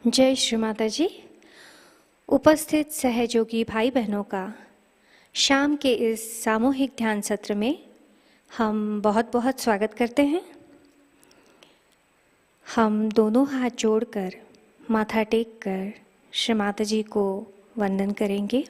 जय श्री माताजी। उपस्थित सहयोगी भाई बहनों का शाम के इस सामूहिक ध्यान सत्र में हम बहुत बहुत स्वागत करते हैं। हम दोनों हाथ जोड़कर माथा टेक कर श्री माताजी को वंदन करेंगे।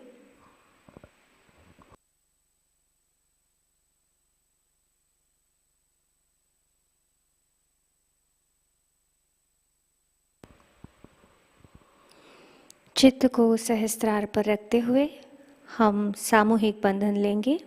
चित्त को सहस्त्रार पर रखते हुए हम सामूहिक बंधन लेंगे।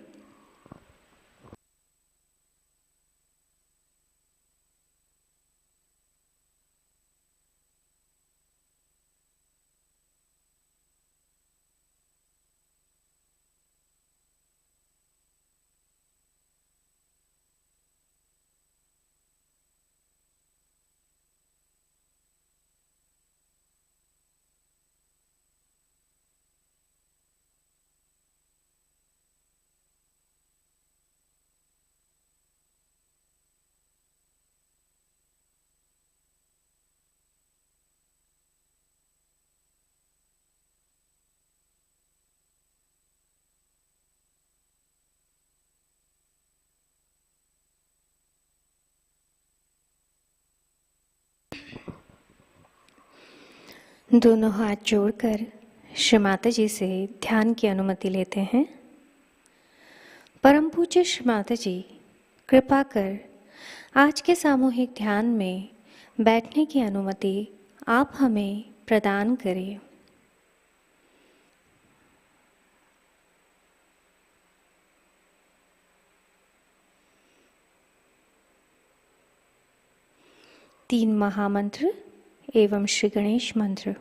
दोनों हाथ जोड़कर श्री माताजी से ध्यान की अनुमति लेते हैं। परम पूज्य श्री माताजी, कृपा कर आज के सामूहिक ध्यान में बैठने की अनुमति आप हमें प्रदान करें। तीन महामंत्र एवं श्री गणेश मंत्र।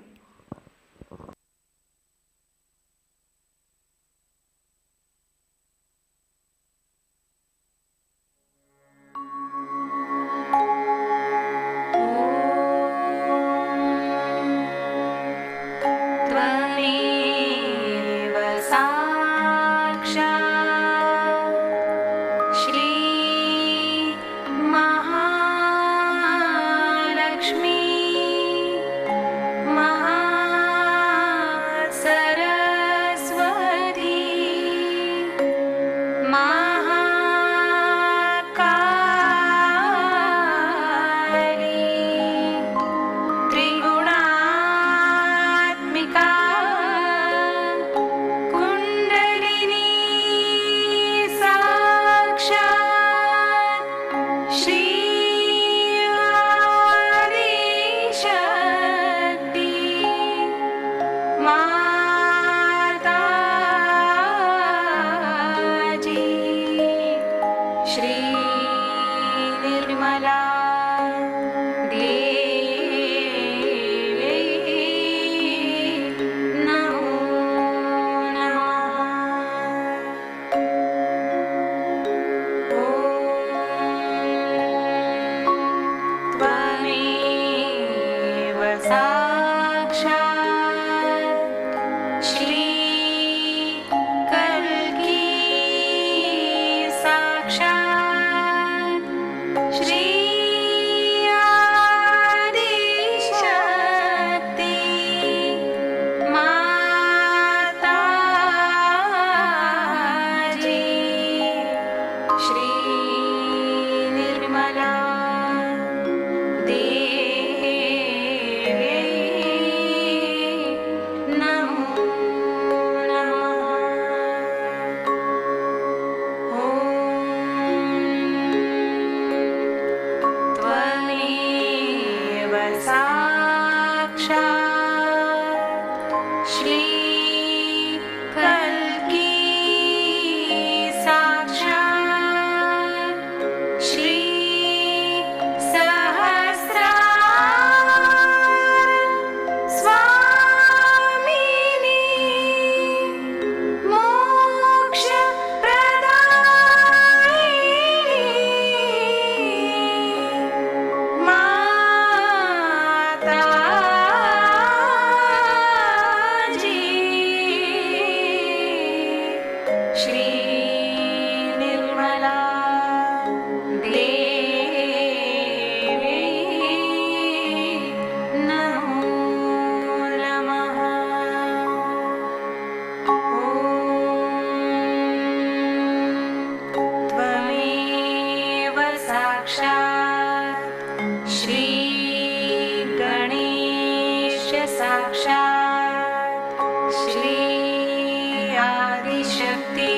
साक्षात् श्री आदिशक्ति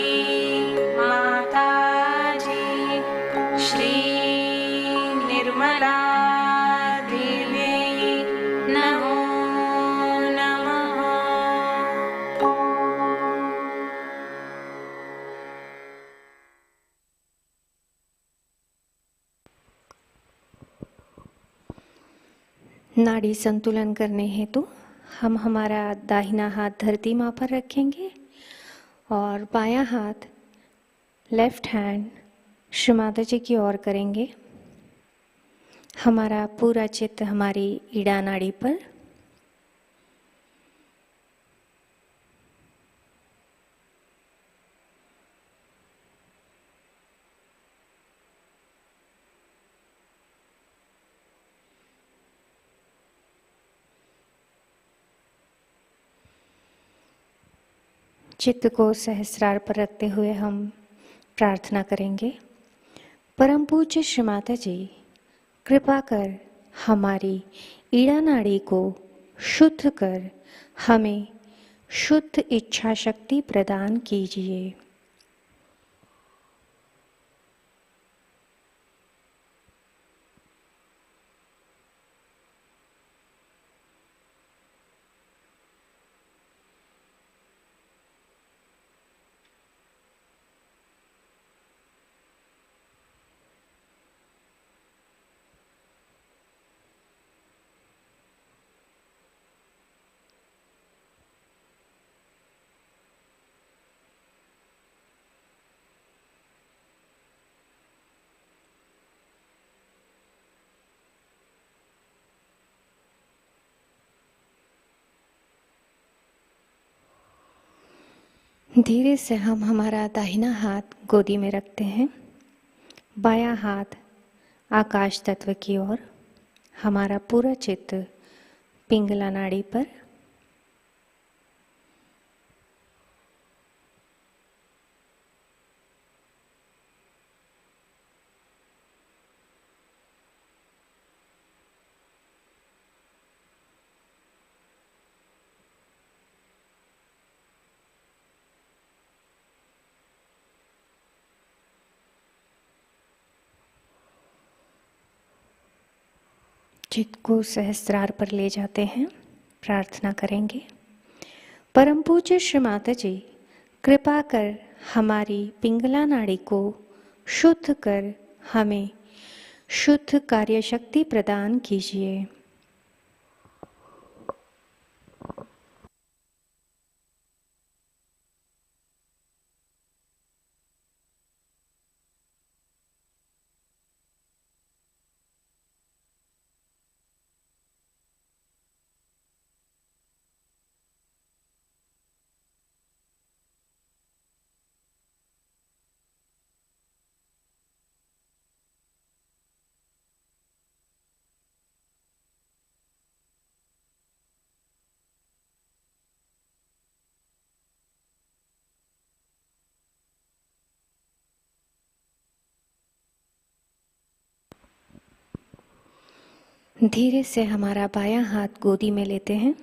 माताजी श्री निर्मला देवी नमो नमः। नाड़ी संतुलन करने हेतु हम हमारा दाहिना हाथ धरती माँ पर रखेंगे और बायां हाथ लेफ्ट हैंड श्री माता जी की ओर करेंगे। हमारा पूरा चित्त हमारी ईड़ा नाड़ी पर। चित्त को सहस्रार पर रखते हुए हम प्रार्थना करेंगे। परम पूज्य श्री माता जी, कृपा कर हमारी ईड़ा नाड़ी को शुद्ध कर हमें शुद्ध इच्छा शक्ति प्रदान कीजिए। धीरे से हम हमारा दाहिना हाथ गोदी में रखते हैं, बायां हाथ आकाश तत्व की ओर, हमारा पूरा चित्त पिंगला नाड़ी पर। चित्त को सहस्रार पर ले जाते हैं, प्रार्थना करेंगे। परम पूज्य श्री माता जी, कृपा कर हमारी पिंगला नाड़ी को शुद्ध कर हमें शुद्ध कार्य शक्ति प्रदान कीजिए। धीरे से हमारा बायां हाथ गोदी में लेते हैं,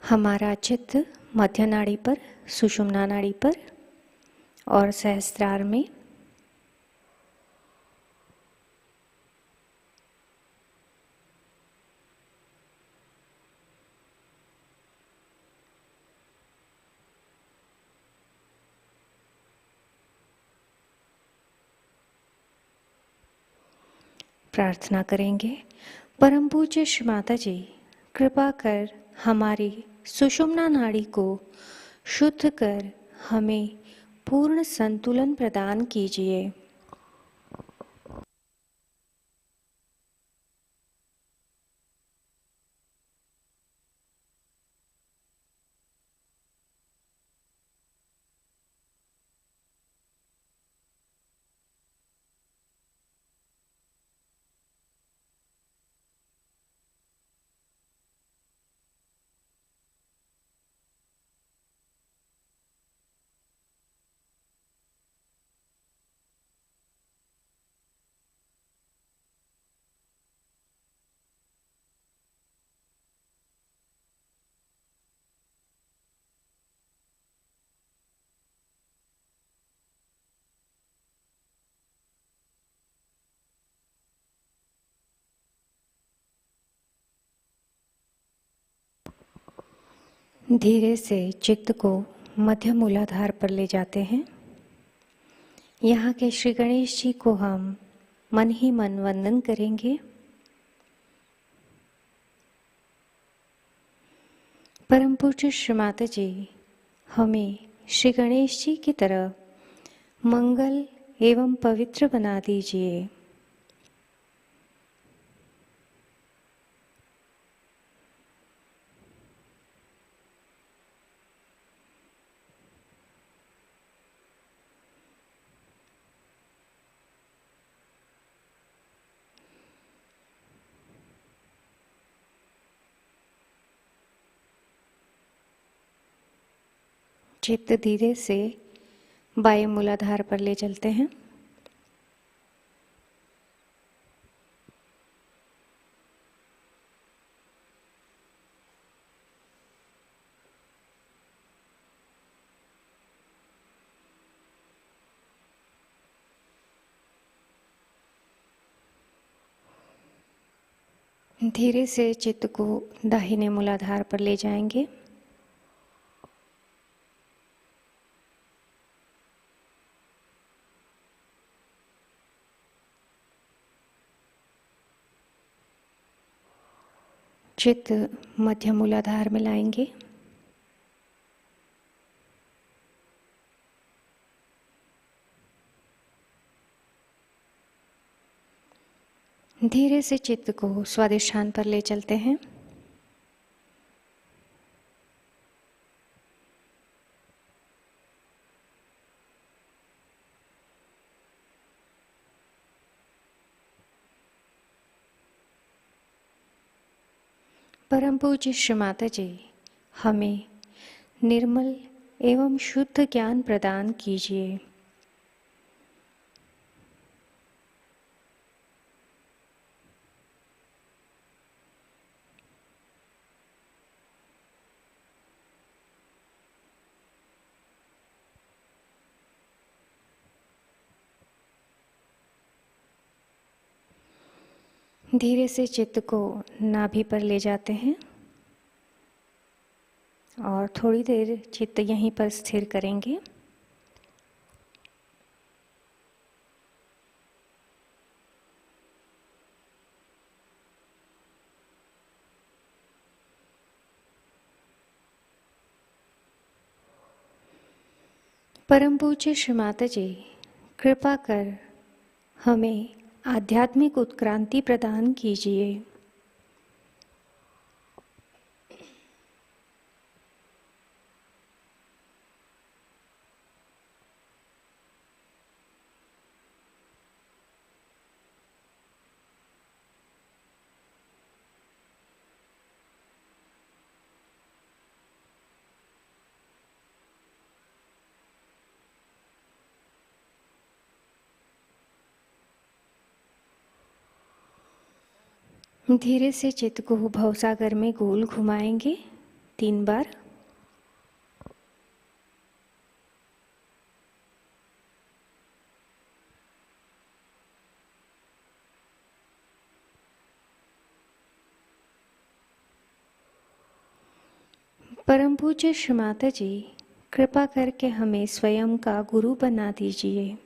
हमारा चित्त मध्य नाड़ी पर, सुषुम्ना नाड़ी पर और सहस्रार में। प्रार्थना करेंगे। परम पूज्य श्री माता जी, कृपा कर हमारी सुषुम्ना नाड़ी को शुद्ध कर हमें पूर्ण संतुलन प्रदान कीजिए। धीरे से चित्त को मध्य मूलाधार पर ले जाते हैं। यहाँ के श्री गणेश जी को हम मन ही मन वंदन करेंगे। परम पूज्य श्री माता जी हमें श्री गणेश जी की तरह मंगल एवं पवित्र बना दीजिए। चित्त धीरे से बाएं मूलाधार पर ले चलते हैं। धीरे से चित्त को दाहिने मूलाधार पर ले जाएंगे। चित्त मध्य मूलाधार में लाएंगे। धीरे से चित्त को स्वादिष्ठान पर ले चलते हैं। परम पूज्य श्री माता जी हमें निर्मल एवं शुद्ध ज्ञान प्रदान कीजिए। धीरे से चित्त को नाभि पर ले जाते हैं और थोड़ी देर चित्त यहीं पर स्थिर करेंगे। परम पूज्य श्री माता जी कृपा कर हमें आध्यात्मिक उत्क्रांति प्रदान कीजिए। धीरे से चित्त को भवसागर में गोल घुमाएंगे 3 बार। परम पूज्य श्री माता जी कृपा करके हमें स्वयं का गुरु बना दीजिए।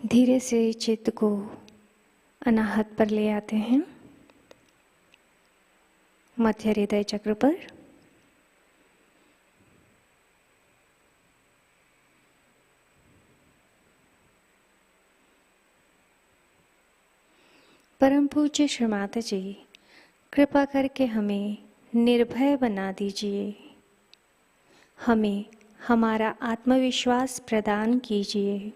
धीरे से चित्त को अनाहत पर ले आते हैं, मध्य हृदय चक्र पर। परम पूज्य श्री माता जी कृपा करके हमें निर्भय बना दीजिए। हमें हमारा आत्मविश्वास प्रदान कीजिए।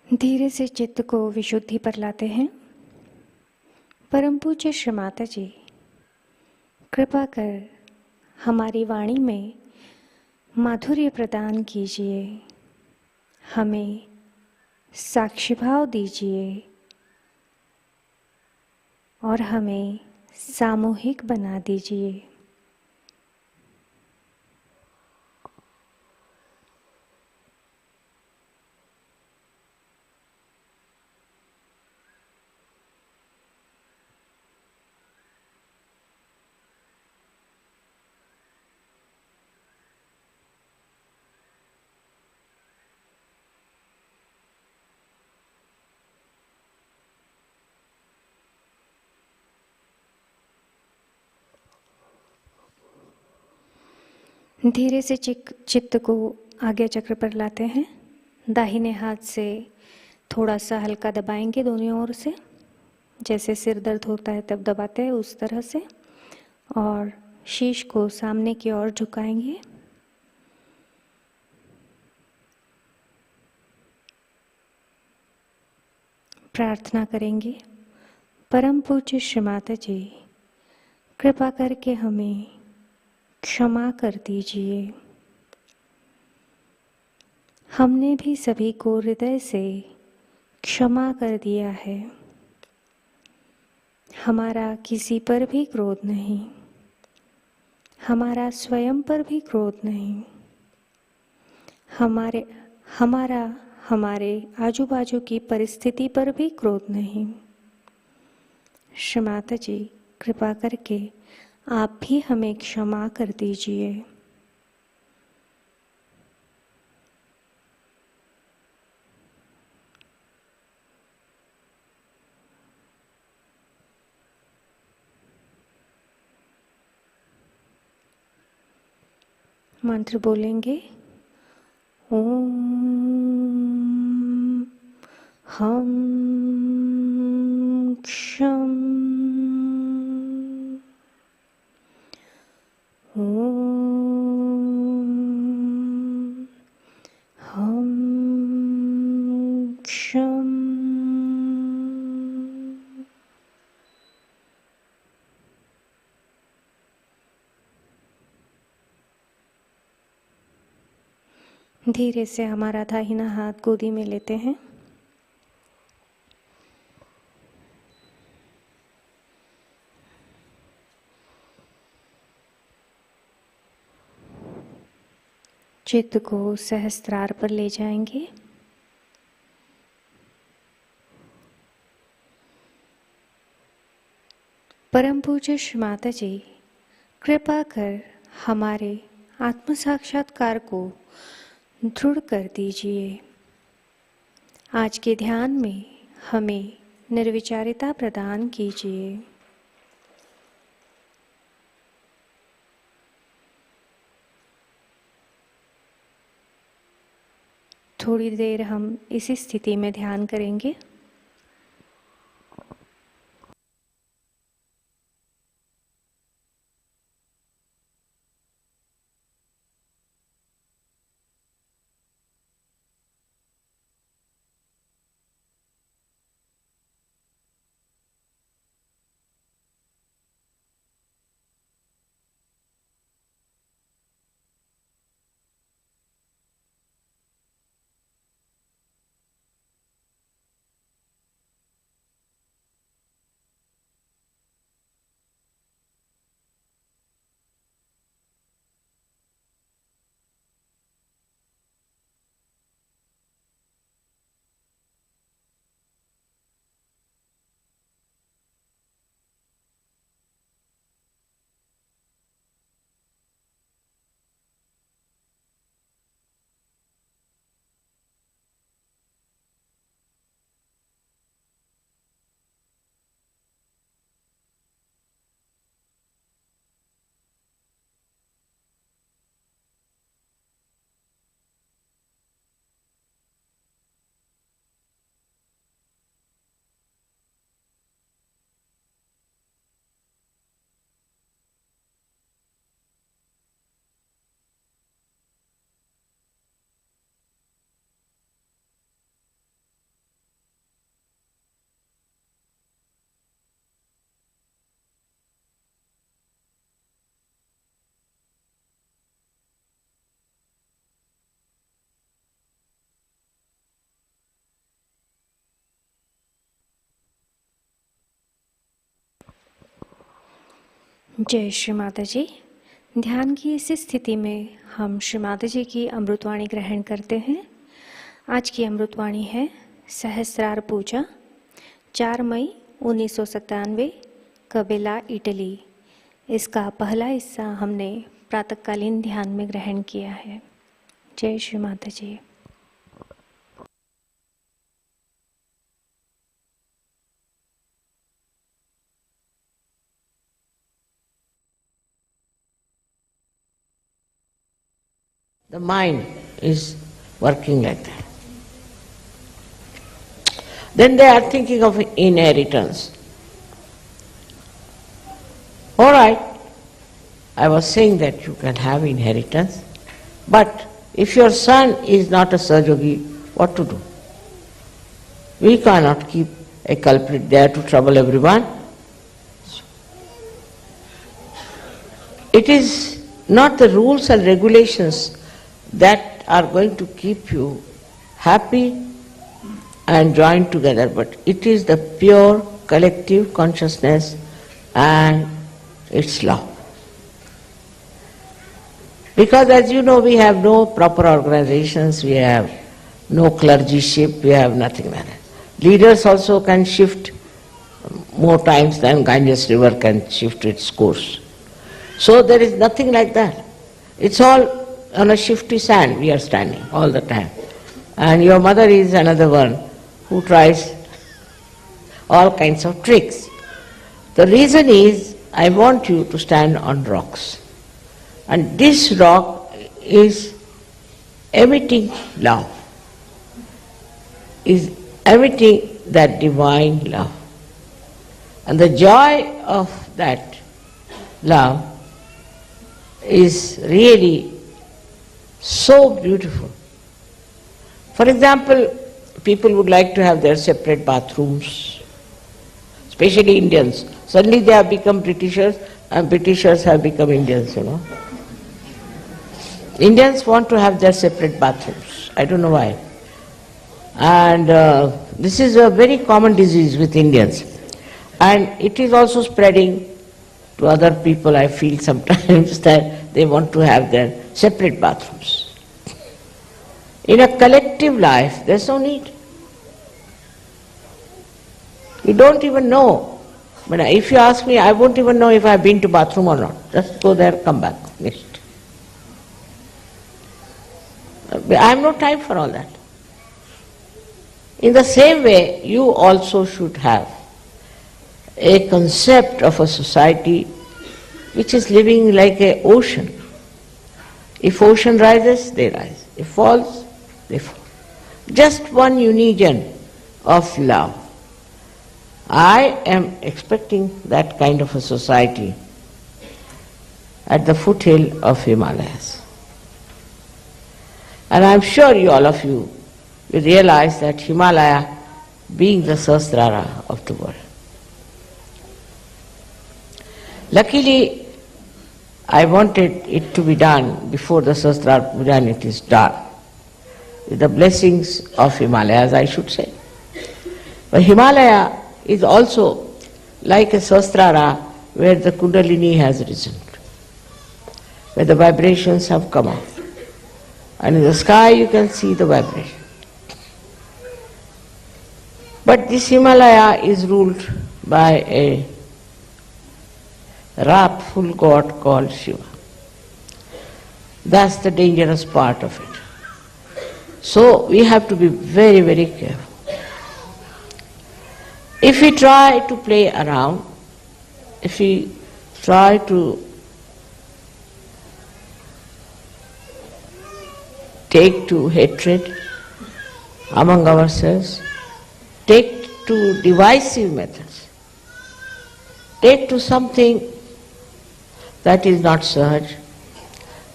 धीरे से चित्त को विशुद्धि पर लाते हैं। परम पूज्य श्री माता जी, कृपा कर हमारी वाणी में माधुर्य प्रदान कीजिए, हमें साक्षी भाव दीजिए और हमें सामूहिक बना दीजिए। धीरे से चित्त को आज्ञा चक्र पर लाते हैं। दाहिने हाथ से थोड़ा सा हल्का दबाएंगे दोनों ओर से, जैसे सिर दर्द होता है तब दबाते हैं उस तरह से, और शीश को सामने की ओर झुकाएंगे। प्रार्थना करेंगे, परम पूज्य श्री माता जी, कृपा करके हमें क्षमा कर दीजिए। हमने भी सभी को हृदय से क्षमा कर दिया है। हमारा किसी पर भी क्रोध नहीं, हमारा स्वयं पर भी क्रोध नहीं, हमारा हमारे आजू बाजू की परिस्थिति पर भी क्रोध नहीं। श्री माता जी, कृपा करके आप भी हमें क्षमा कर दीजिए। मंत्र बोलेंगे, ओम हम क्षम, ओम हम क्षम। धीरे से हमारा दाहिना हाथ गोदी में लेते हैं। चित्त को सहस्त्रार पर ले जाएंगे। परम पूज्य श्री माता जी, कृपा कर हमारे आत्म साक्षात्कार को दृढ़ कर दीजिए। आज के ध्यान में हमें निर्विचारिता प्रदान कीजिए। थोड़ी देर हम इसी स्थिति में ध्यान करेंगे। जय श्री माता जी। ध्यान की इस स्थिति में हम श्री माता जी की अमृतवाणी ग्रहण करते हैं। आज की अमृतवाणी है सहस्रार पूजा, 4 मई 1997, कबेला, इटली। इसका पहला हिस्सा हमने प्रातःकालीन ध्यान में ग्रहण किया है। जय श्री माता जी। The mind is working like that. Then they are thinking of inheritance. All right, I was saying that you can have inheritance, but if your son is not a Sahaja, what to do? We cannot keep a culprit there to trouble everyone. It is not the rules and regulations that are going to keep you happy and joined together, but it is the pure collective consciousness and its love. Because as you know, we have no proper organizations, we have no clergyship, we have nothing like that. Leaders also can shift more times than Ganges river can shift its course. So there is nothing like that. It's all on a shifty sand we are standing all the time. And your mother is another one who tries all kinds of tricks. The reason is, I want you to stand on rocks. And this rock is emitting love, is emitting that divine love. And the joy of that love is really so beautiful. For example, people would like to have their separate bathrooms, especially Indians. Suddenly they have become Britishers, and Britishers have become Indians, you know. Indians want to have their separate bathrooms. I don't know why. And this is a very common disease with Indians. And it is also spreading to other people, I feel sometimes, that they want to have their separate bathrooms. In a collective life, there's no need. You don't even know. But if you ask me, I won't even know if I've been to bathroom or not. Just go there, come back, finished. I have no time for all that. In the same way, you also should have a concept of a society which is living like an ocean. If ocean rises, they rise. If falls, they fall. Just one union of love. I am expecting that kind of a society at the foothill of Himalayas. And I am sure you, all of you, will realize that Himalaya being the Sahasrara of the world. Luckily, I wanted it to be done before the Sahasrara Puja, and it is done. With the blessings of Himalayas, I should say. But Himalaya is also like a Sahasrara where the Kundalini has risen, where the vibrations have come out. And in the sky you can see the vibration. But this Himalaya is ruled by a wrathful god called Shiva. That's the dangerous part of it. So we have to be very, very careful. If we try to play around, if we try to take to hatred among ourselves, take to divisive methods, take to something that is not Sahaj,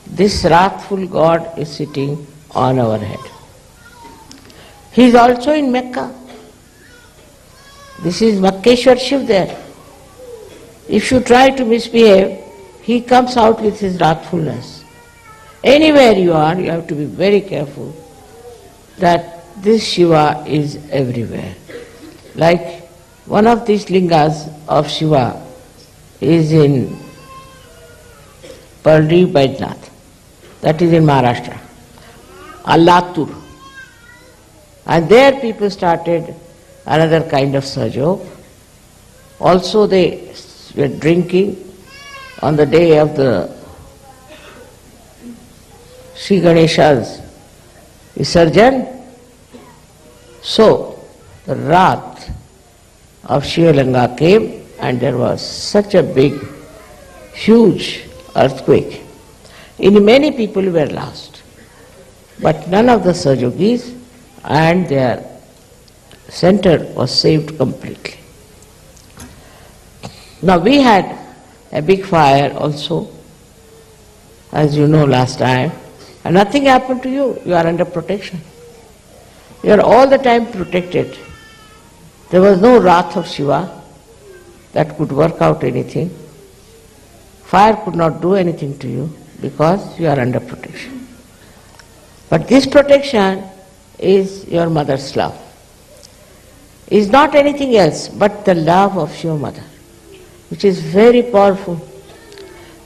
this wrathful God is sitting on our head. He is also in Mecca. This is Makkeshwar Shiv there. If you try to misbehave, he comes out with his wrathfulness. Anywhere you are, you have to be very careful that this Shiva is everywhere. Like one of these lingas of Shiva is in Pardi Baidnath. That is in Maharashtra. Alatur. And there people started another kind of Sahajog. Also they were drinking on the day of the Shri Ganesha's Visarjan. So the wrath of Shivalanga came and there was such a big, huge earthquake. In many people were lost, but none of the Sahajogis and their center was saved completely. Now we had a big fire also, as you know last time, and nothing happened to you. You are under protection. You are all the time protected. There was no wrath of Shiva that could work out anything. Fire could not do anything to you because you are under protection. But this protection is your mother's love. Is not anything else but the love of your mother, which is very powerful,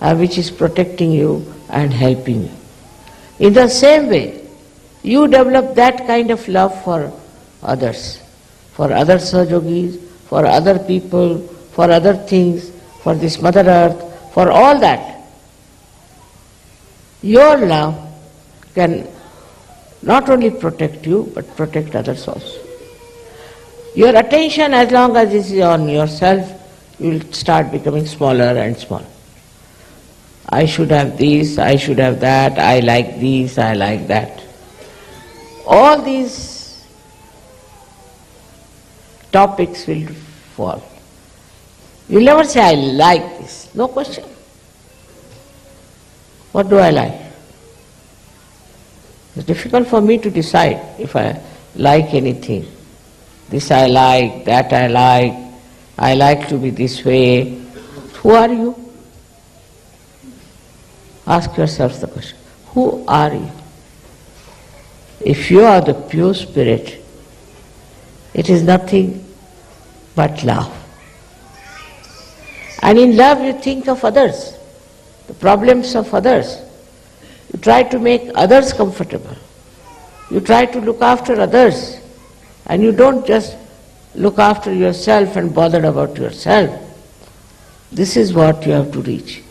which is protecting you and helping you. In the same way, you develop that kind of love for others, for other Sahajogis, for other people, for other things, for this Mother Earth, for all that. Your love can not only protect you, but protect others also. Your attention, as long as it is on yourself, you will start becoming smaller and smaller. I should have this, I should have that, I like this, I like that. All these topics will fall. You will never say, I like this. No question. What do I like? It's difficult for me to decide if I like anything. This I like, that I like to be this way. Who are you? Ask yourself the question. Who are you? If you are the pure spirit, it is nothing but love. And in love you think of others, the problems of others. You try to make others comfortable. You try to look after others. And you don't just look after yourself and bother about yourself. This is what you have to reach.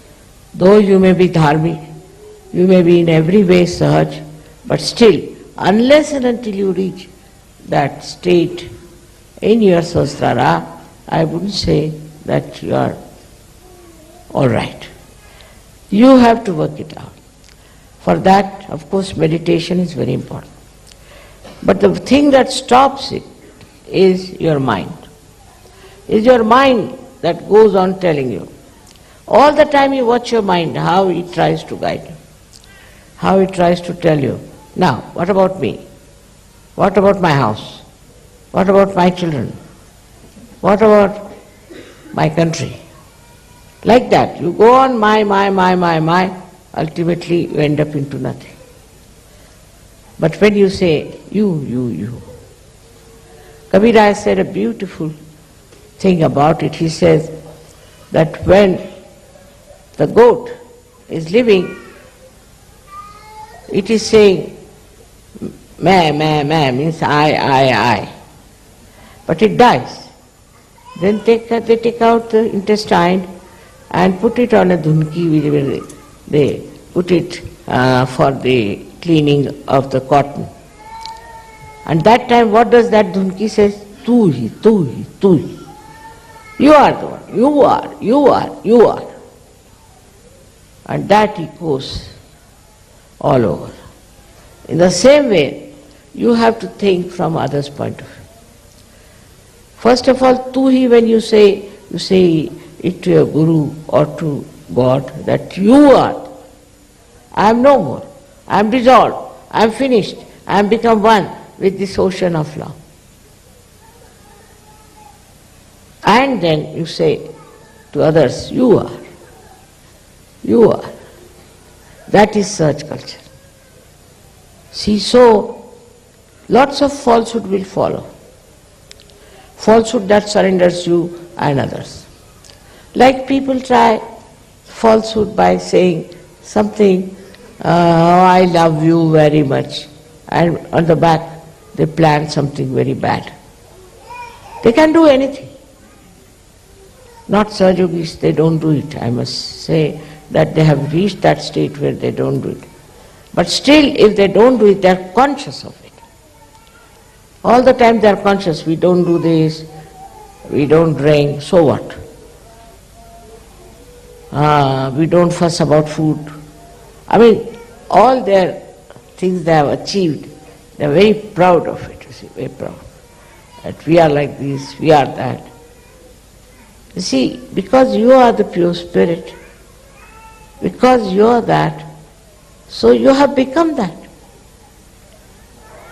Though you may be dharmic, you may be in every way Sahaj, but still, unless and until you reach that state in your Sahasrara, I wouldn't say that you are all right. You have to work it out. For that, of course, meditation is very important. But the thing that stops it is your mind. Is your mind that goes on telling you. All the time you watch your mind, how it tries to guide you, how it tries to tell you, now, what about me? What about my house? What about my children? What about my country? Like that, you go on my, ultimately you end up into nothing. But when you say, you. Cabella has said a beautiful thing about it. He says that when the goat is living, it is saying, meh, means I. But it dies. Then they take out the intestine and put it on a dhunki, where they put it for the cleaning of the cotton. And that time what does that dhunki say? Tu hi. You are the one. You are. And that echoes all over. In the same way, you have to think from others' point of view. First of all, tu hi, when you say it to your guru or to God, that you are. I am no more. I am dissolved. I am finished. I am become one with this ocean of love. And then you say to others, you are. That is Sahaj culture. See, so lots of falsehood will follow. Falsehood that surrenders you and others. Like people try falsehood by saying something, I love you very much, and on the back they plan something very bad. They can do anything. Not Sahajogis, they don't do it. I must say that they have reached that state where they don't do it. But still, if they don't do it, they are conscious of it. All the time they are conscious, we don't do this, we don't drink, so what? We don't fuss about food. I mean, all their things they have achieved, they are very proud of it, you see, very proud. That we are like this, we are that. You see, because you are the pure spirit, because you are that, so you have become that.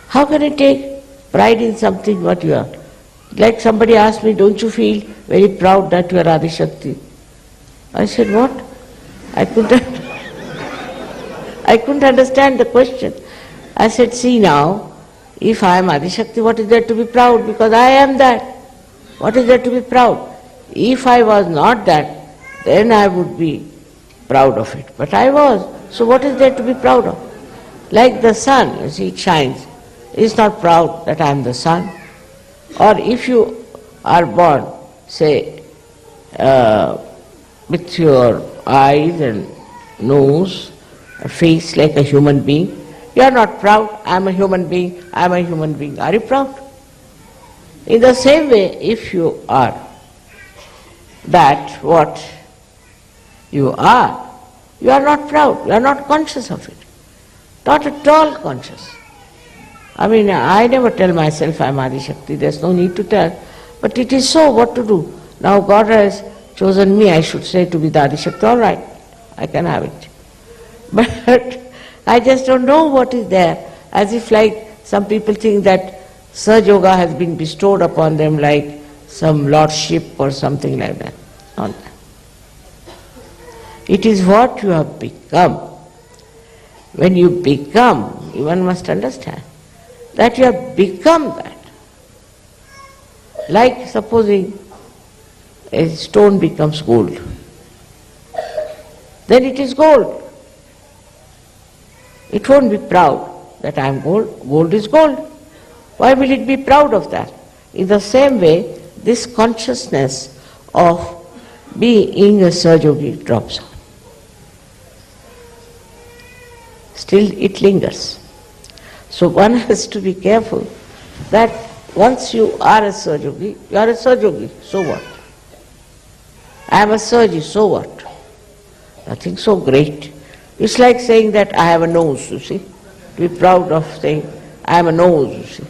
How can you take pride in something what you are? Like somebody asked me, don't you feel very proud that you are Adi Shakti? I said, what? I couldn't understand the question. I said, see now, if I am Adi Shakti, what is there to be proud? Because I am that. What is there to be proud? If I was not that, then I would be proud of it. But I was. So what is there to be proud of? Like the sun, you see, it shines. It's not proud that I am the sun. Or if you are born, say, with your eyes and nose, a face like a human being, you are not proud, I am a human being, I am a human being. Are you proud? In the same way, if you are that what you are not proud, you are not conscious of it. Not at all conscious. I mean, I never tell myself I am Adi Shakti, there's no need to tell. But it is so, what to do? Now God has chosen me, I should say, to be the Adi Shakti, all right, I can have it. But I just don't know what is there. As if like some people think that Sahaja Yoga has been bestowed upon them like some lordship or something like that. Not that. It is what you have become. When you become, one must understand that you have become that. Like supposing a stone becomes gold, then it is gold. It won't be proud that I am gold. Gold is gold. Why will it be proud of that? In the same way, this consciousness of being a Sahaja Yogi drops off. Still it lingers. So one has to be careful that once you are a Sahaja Yogi, you are a Sahaja Yogi, so what? I am a Sahaji, so what? Nothing so great. It's like saying that I have a nose, you see. To be proud of saying, I am a nose, you see.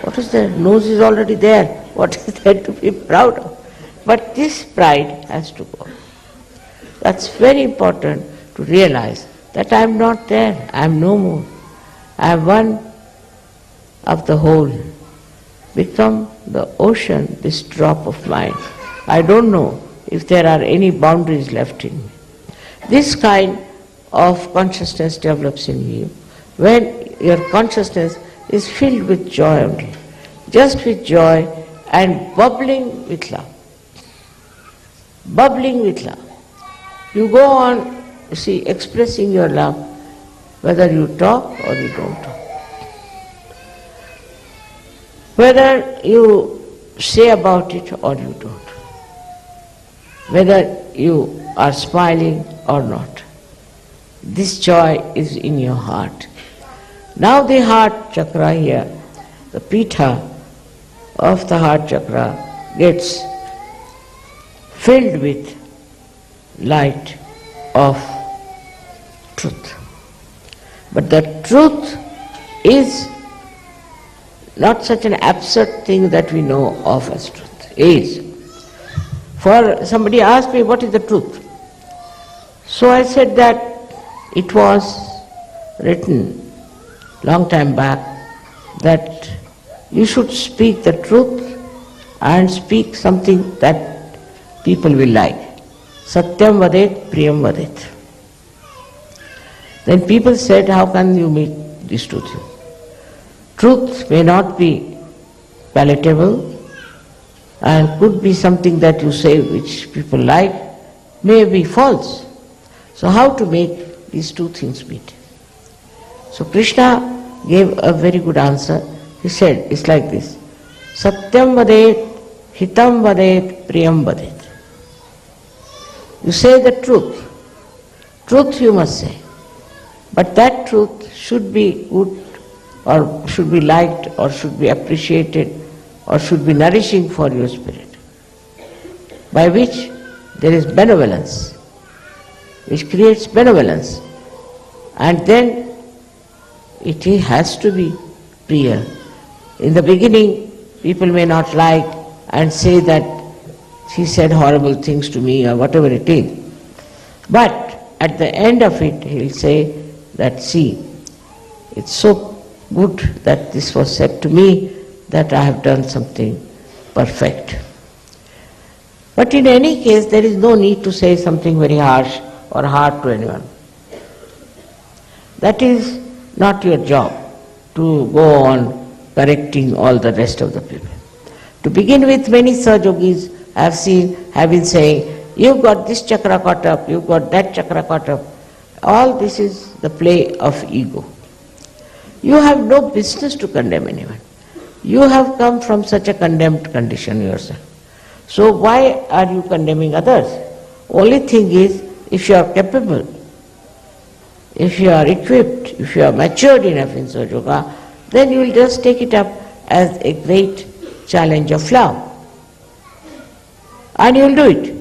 What is there? Nose is already there. What is there to be proud of? But this pride has to go. That's very important to realize that I am not there, I am no more. I am one of the whole. Become the ocean, this drop of mine. I don't know if there are any boundaries left in me. This kind of consciousness develops in you when your consciousness is filled with joy only, just with joy and bubbling with love. Bubbling with love. You go on, you see, expressing your love, whether you talk or you don't talk. Whether you say about it or you don't. Whether you are smiling or not. This joy is in your heart. Now the heart chakra here, the pita of the heart chakra gets filled with light of truth. But the truth is not such an absurd thing that we know of as truth. Is. For somebody asked me, what is the truth? So I said that it was written long time back that you should speak the truth and speak something that people will like. Satyam vadet, priyam vadet. Then people said, how can you meet these two things? Truth may not be palatable and could be something that you say which people like, may be false. So how to make these two things meet. So Krishna gave a very good answer. He said, it's like this. Satyam vadet, hitam vadet, priyam vadet. You say the truth. Truth you must say. But that truth should be good or should be liked or should be appreciated or should be nourishing for your spirit. By which there is benevolence, which creates benevolence. And then it has to be priya. In the beginning, people may not like and say that she said horrible things to me or whatever it is. But at the end of it, he'll say that, see, it's so good that this was said to me that I have done something perfect. But in any case, there is no need to say something very harsh or hard to anyone. That is not your job, to go on correcting all the rest of the people. To begin with, many Sahajogis I have seen have been saying, you've got this chakra caught up, you've got that chakra caught up. All this is the play of ego. You have no business to condemn anyone. You have come from such a condemned condition yourself. So why are you condemning others? Only thing is, if you are capable, if you are equipped, if you are matured enough in Sahaja Yoga, then you will just take it up as a great challenge of love. And you will do it.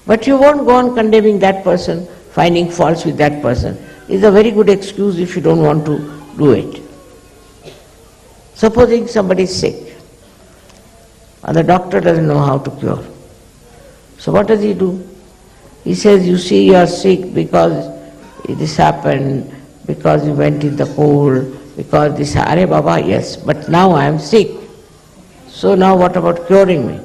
But you won't go on condemning that person, finding faults with that person. It's a very good excuse if you don't want to do it. Supposing somebody is sick, and the doctor doesn't know how to cure. So what does he do? He says, you see, you are sick because this happened, because you went in the cold, because this, Are Baba, yes, but now I am sick. So now what about curing me?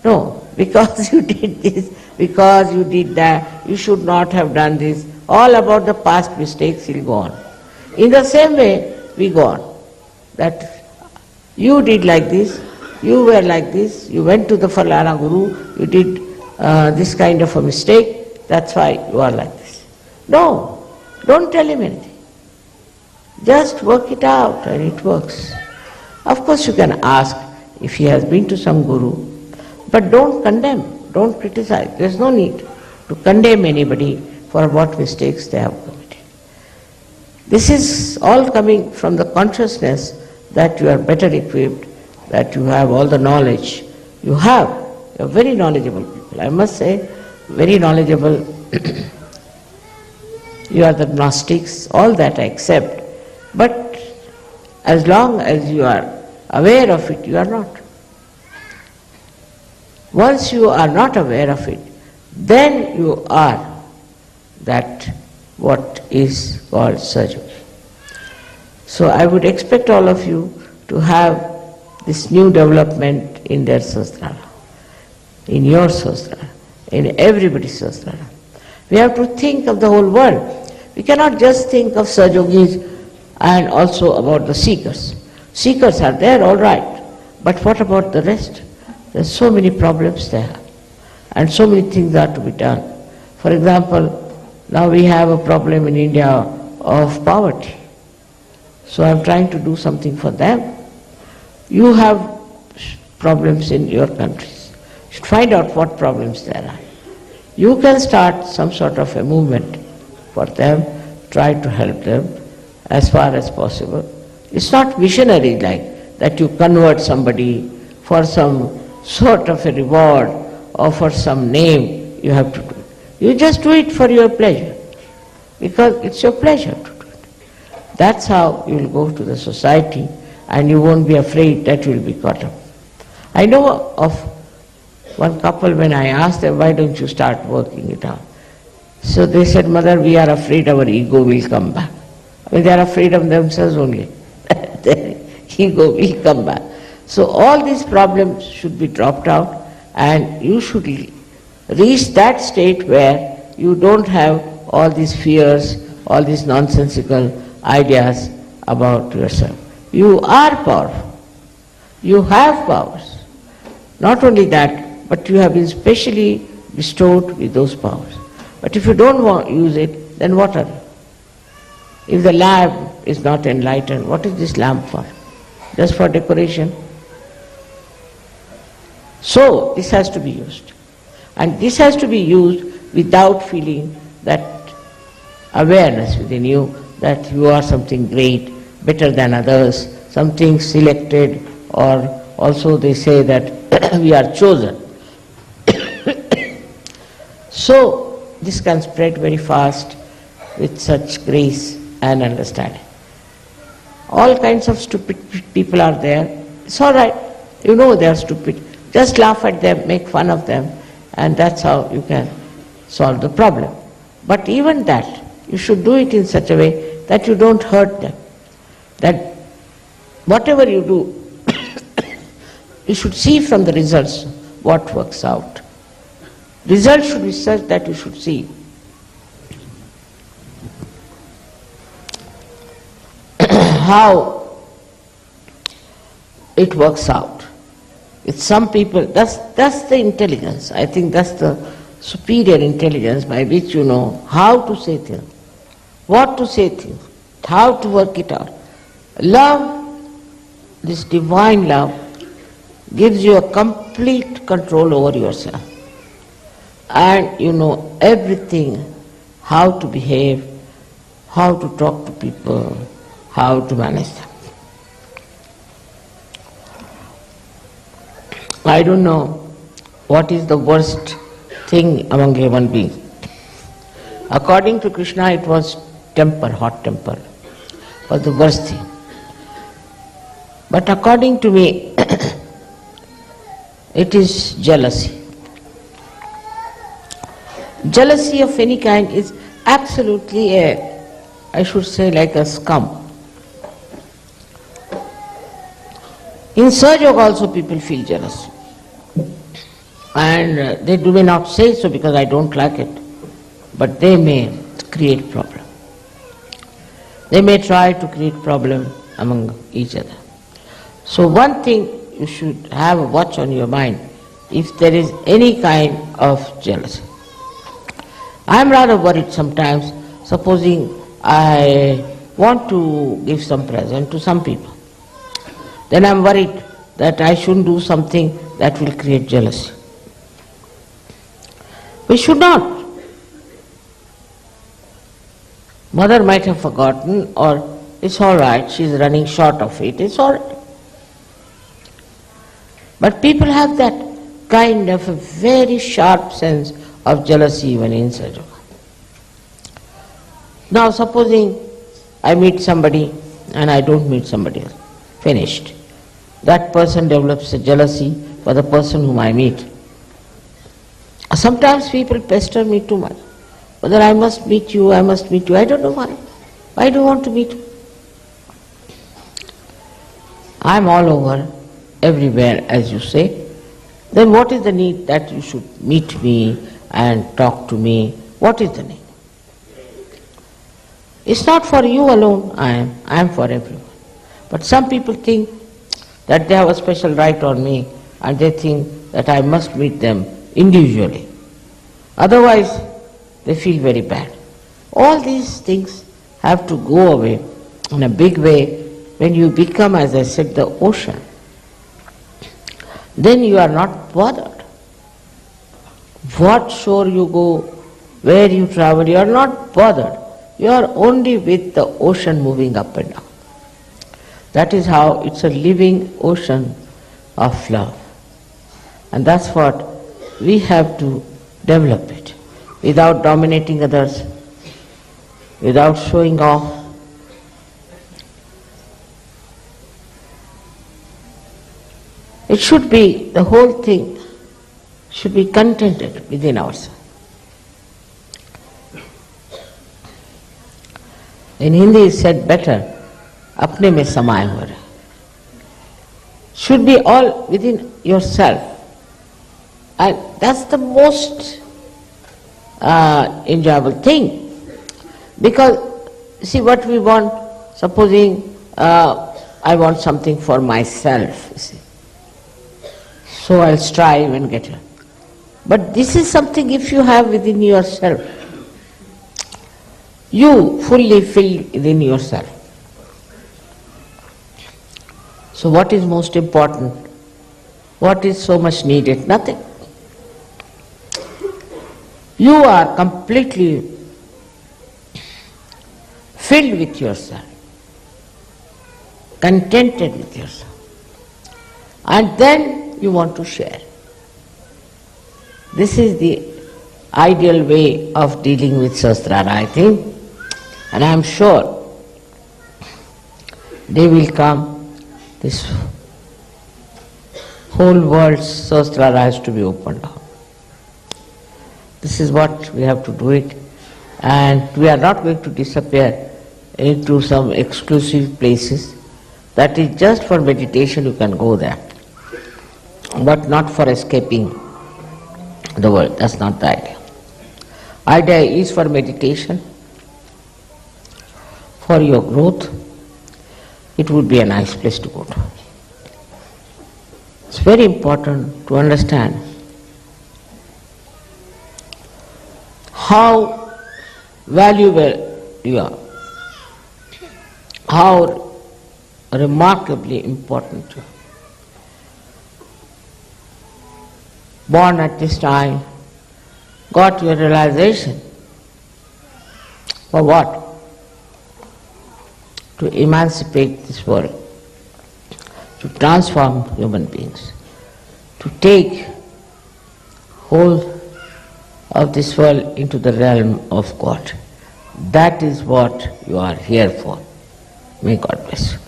No, because you did this, because you did that, you should not have done this. All about the past mistakes will go on. In the same way, we go on. That you did like this, you were like this, you went to the Falana Guru, you did this kind of a mistake, that's why you are like this. No, don't tell him anything. Just work it out and it works. Of course you can ask if he has been to some Guru, but don't condemn, don't criticize. There's no need to condemn anybody for what mistakes they have committed. This is all coming from the consciousness that you are better equipped, that you have all the knowledge. You are very knowledgeable people. I must say, very knowledgeable. You are the Gnostics, all that I accept. But as long as you are aware of it, you are not. Once you are not aware of it, then you are that what is called Sahaja. So I would expect all of you to have this new development in their Sahasrara, in your Sahasrara, in everybody's Sahasrara. We have to think of the whole world. We cannot just think of Sahajogis and also about the seekers. Seekers are there, all right, but what about the rest? There's so many problems there, and so many things are to be done. For example, now we have a problem in India of poverty. So I'm trying to do something for them. You have problems in your countries. You should find out what problems there are. You can start some sort of a movement for them, try to help them as far as possible. It's not missionary like that you convert somebody for some sort of a reward or for some name you have to do it. You just do it for your pleasure, because it's your pleasure to do it. That's how you will go to the society and you won't be afraid that you will be caught up. I know of one couple, when I asked them, why don't you start working it out? So they said, Mother, we are afraid our ego will come back. I mean, they are afraid of themselves only. Their ego will come back. So all these problems should be dropped out, and you should reach that state where you don't have all these fears, all these nonsensical ideas about yourself. You are powerful. You have powers. Not only that, but you have been specially bestowed with those powers. But if you don't want to use it, then what are you? If the lamp is not enlightened, what is this lamp for? Just for decoration? So, this has to be used. And this has to be used without feeling that awareness within you that you are something great, better than others, something selected, or also they say that we are chosen. So, this can spread very fast with such grace and understanding. All kinds of stupid people are there. It's all right. You know they are stupid. Just laugh at them, make fun of them, and that's how you can solve the problem. But even that, you should do it in such a way that you don't hurt them. That whatever you do, you should see from the results what works out. Results should be such that you should see how it works out. With some people, that's the intelligence. I think that's the superior intelligence by which you know how to say things, what to say things, how to work it out. Love, this divine love, gives you a complete control over yourself. And you know everything, how to behave, how to talk to people, how to manage them. I don't know what is the worst thing among human beings. According to Krishna, it was temper, hot temper, was the worst thing. But according to me, it is jealousy. Jealousy of any kind is absolutely I should say like a scum. In Sahaja also people feel jealous. And they may not say so because I don't like it, but they may create problem. They may try to create problem among each other. So one thing you should have a watch on your mind if there is any kind of jealousy. I am rather worried sometimes, supposing I want to give some present to some people. Then I am worried that I shouldn't do something that will create jealousy. We should not. Mother might have forgotten, or it's all right, she's running short of it, it's all right. But people have that kind of a very sharp sense of jealousy even in Sahaja. Now supposing I meet somebody and I don't meet somebody else, finished. That person develops a jealousy for the person whom I meet. Sometimes people pester me too much. Whether I must meet you, I don't know why. Why do you want to meet me? I am all over, everywhere as you say. Then what is the need that you should meet me and talk to me? What is the need? It's not for you alone, I am for everyone. But some people think that they have a special right on me and they think that I must meet them individually. Otherwise, they feel very bad. All these things have to go away in a big way when you become, as I said, the ocean. Then you are not bothered. What shore you go, where you travel, you are not bothered. You are only with the ocean moving up and down. That is how it's a living ocean of love. And that's what we have to develop it, without dominating others, without showing off. It should be, the whole thing should be contented within ourselves. In Hindi it's said better, apne mein samaye ho rahe. Should be all within yourself. And that's the most enjoyable thing. Because, see what we want, supposing I want something for myself, you see. So I'll strive and get it. But this is something if you have within yourself. you fully filled within yourself. So what is most important? What is so much needed? Nothing. You are completely filled with yourself, contented with yourself. And then you want to share. This is the ideal way of dealing with Sahasrara, I think. And I am sure they will come. This whole world's Sahasrara has to be opened up. This is what we have to do it. And we are not going to disappear into some exclusive places. That is just for meditation, you can go there. But not for escaping the world. That's not the idea. Idea is for meditation, for your growth. It would be a nice place to go to. It's very important to understand how valuable you are, how remarkably important you are. Born at this time, got your realization. For what? To emancipate this world, to transform human beings, to take whole of this world into the realm of God. That is what you are here for. May God bless you.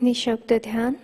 निशब्द ध्यान।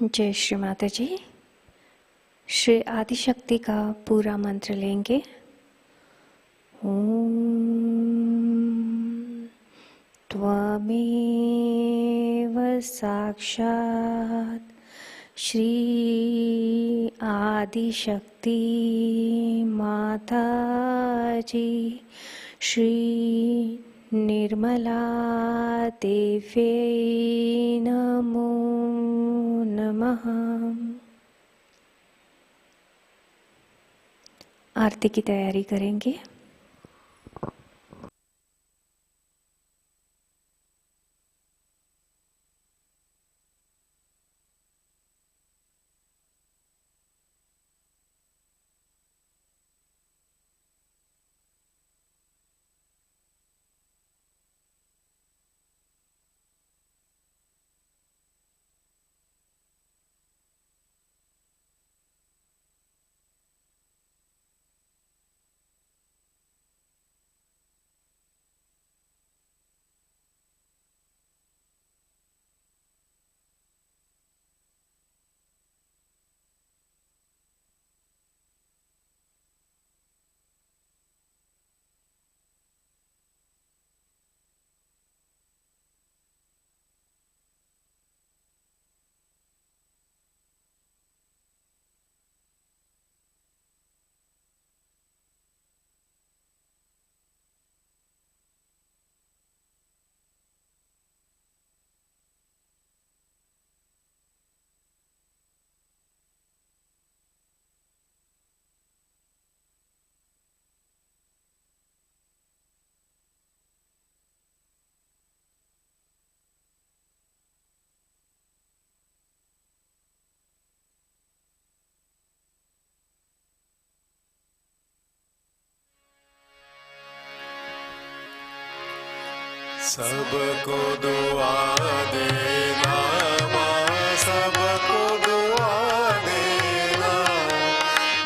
जय श्री माता जी। श्री आदिशक्ति का पूरा मंत्र लेंगे। ओम त्वमेव साक्षात् श्री आदिशक्ति माताजी श्री निर्मला देव्यै नमो नमः। आरती की तैयारी करेंगे। सबको दुआ देना माँ, सबको दुआ देना।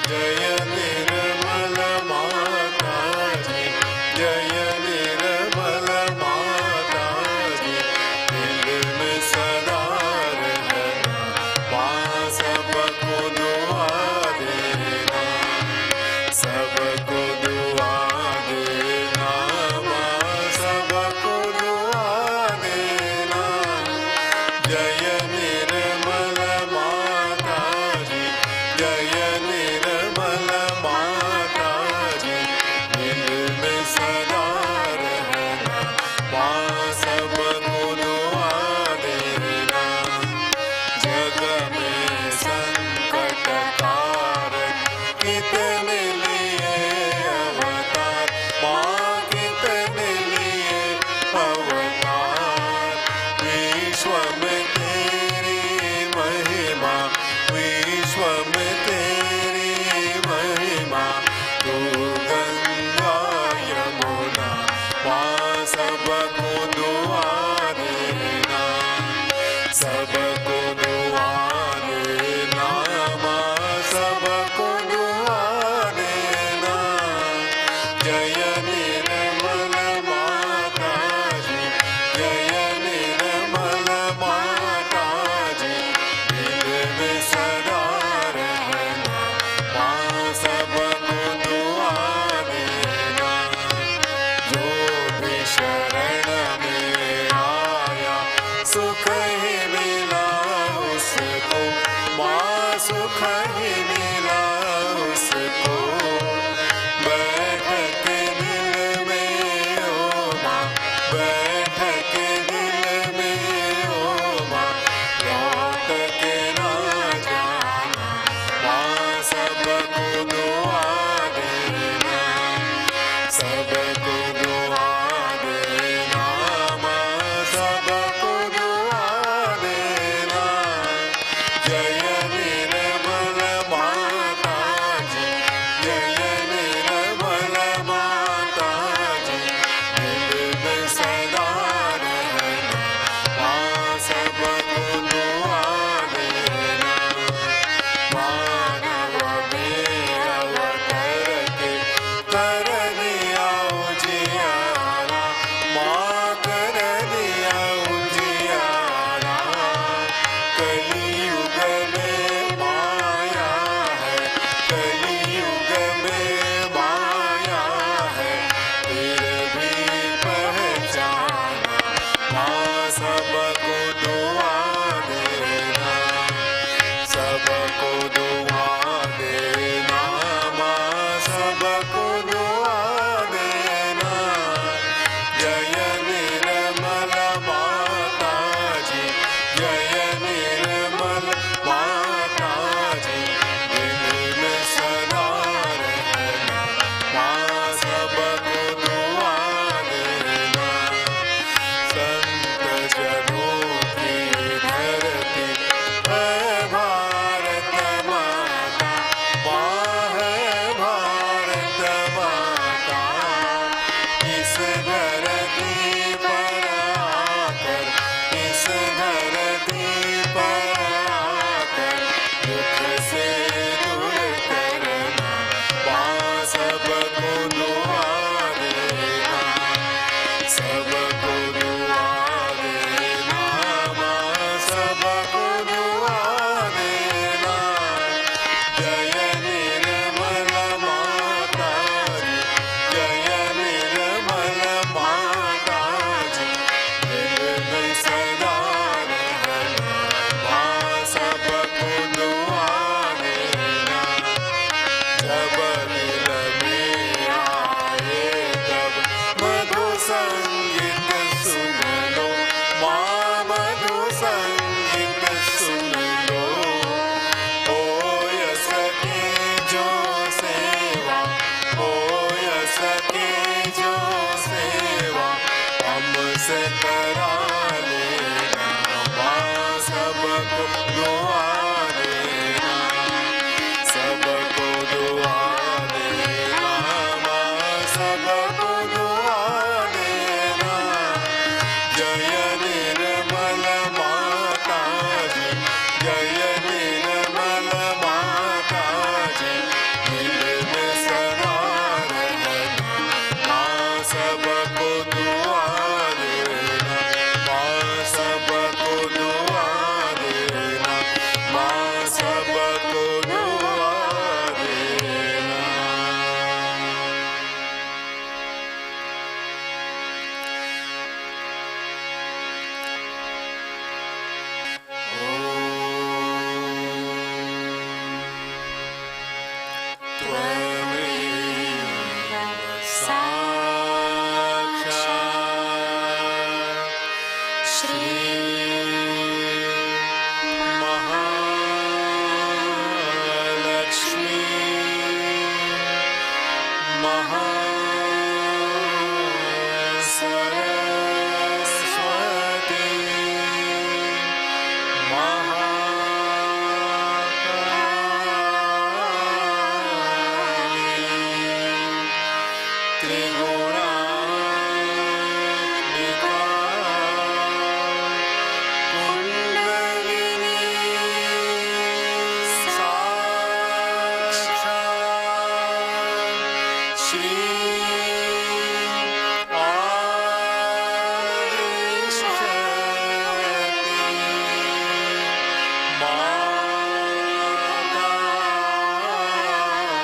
जय निर्मल माता जी, जय निर्मल माता जी। दिल में सदा रहना माँ, सबको दुआ देना, सबको दुआ देना माँ, सबको दुआ देना। जय निर्मल माता जी, जय निर्मल माता जी। दिल में सदा रहना माँ, सबको दुआ देना। जग में संकट कारक कितने लिए अवतार माँ, कितने लिए अवतार। विश्व में तेरी महिमा, विश्व में तेरी महिमा। तू गंगा यमुना माँ, सबको दुआ देना, सबको दुआ देना माँ, सबको दुआ देना। जय निर्मल माता जी, जय निर्मल माता जी। दिल में सदा रहना माँ, सबको दुआ देना। जो भी शरण में आया सुख ही मिला उसको माँ, सुख ही मिला उसको। बैठ के दिल में ओ माँ, बैठ के दिल में ओ माँ। लौट के ना जाना माँ, सबको दुआ देना, सबको दुआ देना माँ, सबको दुआ सबको दुआ देना, सबको दुआ देना, माँ सबको दुआ देना। जय निर्मल माताजी, जय निर्मल माताजी, दिल में सदा रहना, माँ सबको दुआ देना। संत जनों की धरती है भारत माता, माँ है भारत माता। इस धरती पर आकर, इस धरती पर आकर दुख से दूर करना, माँ सबको दुआ देना, सबको दुआ देना, माँ सबको दुआ देना। जय निर्मल माताजी, जय निर्मल माताजी, दिल में सदा रहना, माँ सबको दुआ देना। जब दिल में आए तब मधु संगीत सुन लो, माँ मधु संगीत सुन लो। हो सके जो सेवा, हो सके जो सेवा हमसे करा लेना, माँ सबको दुआ देना, सबको दुआ देना, माँ सबको दुआ देना। जय निर्मल माताजी, जय निर्मल माताजी, दिल में सदा रहना, माँ सबको दुआ देना, माँ सबको दुआ देना, माँ सबको दुआ देना। त्वमेव साक्षात् श्री महालक्ष्मी महासरस्वती महाकाली त्रिगुणात्मिका कुण्डलिनी साक्षात् श्री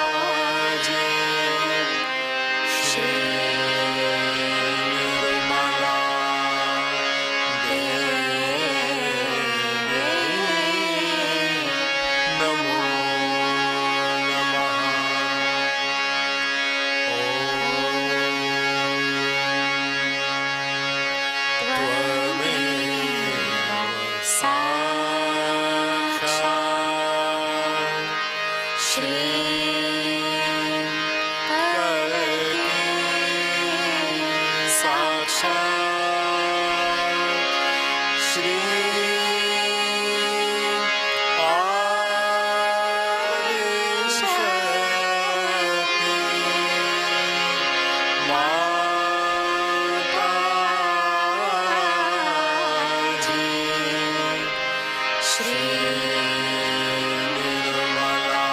माताजी, श्री निर्मला देवी नमो नमः। त्वमेव साक्षात् श्री साक्षात् श्री आदिशक्ति माताजी, श्री निर्मला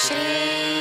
श्री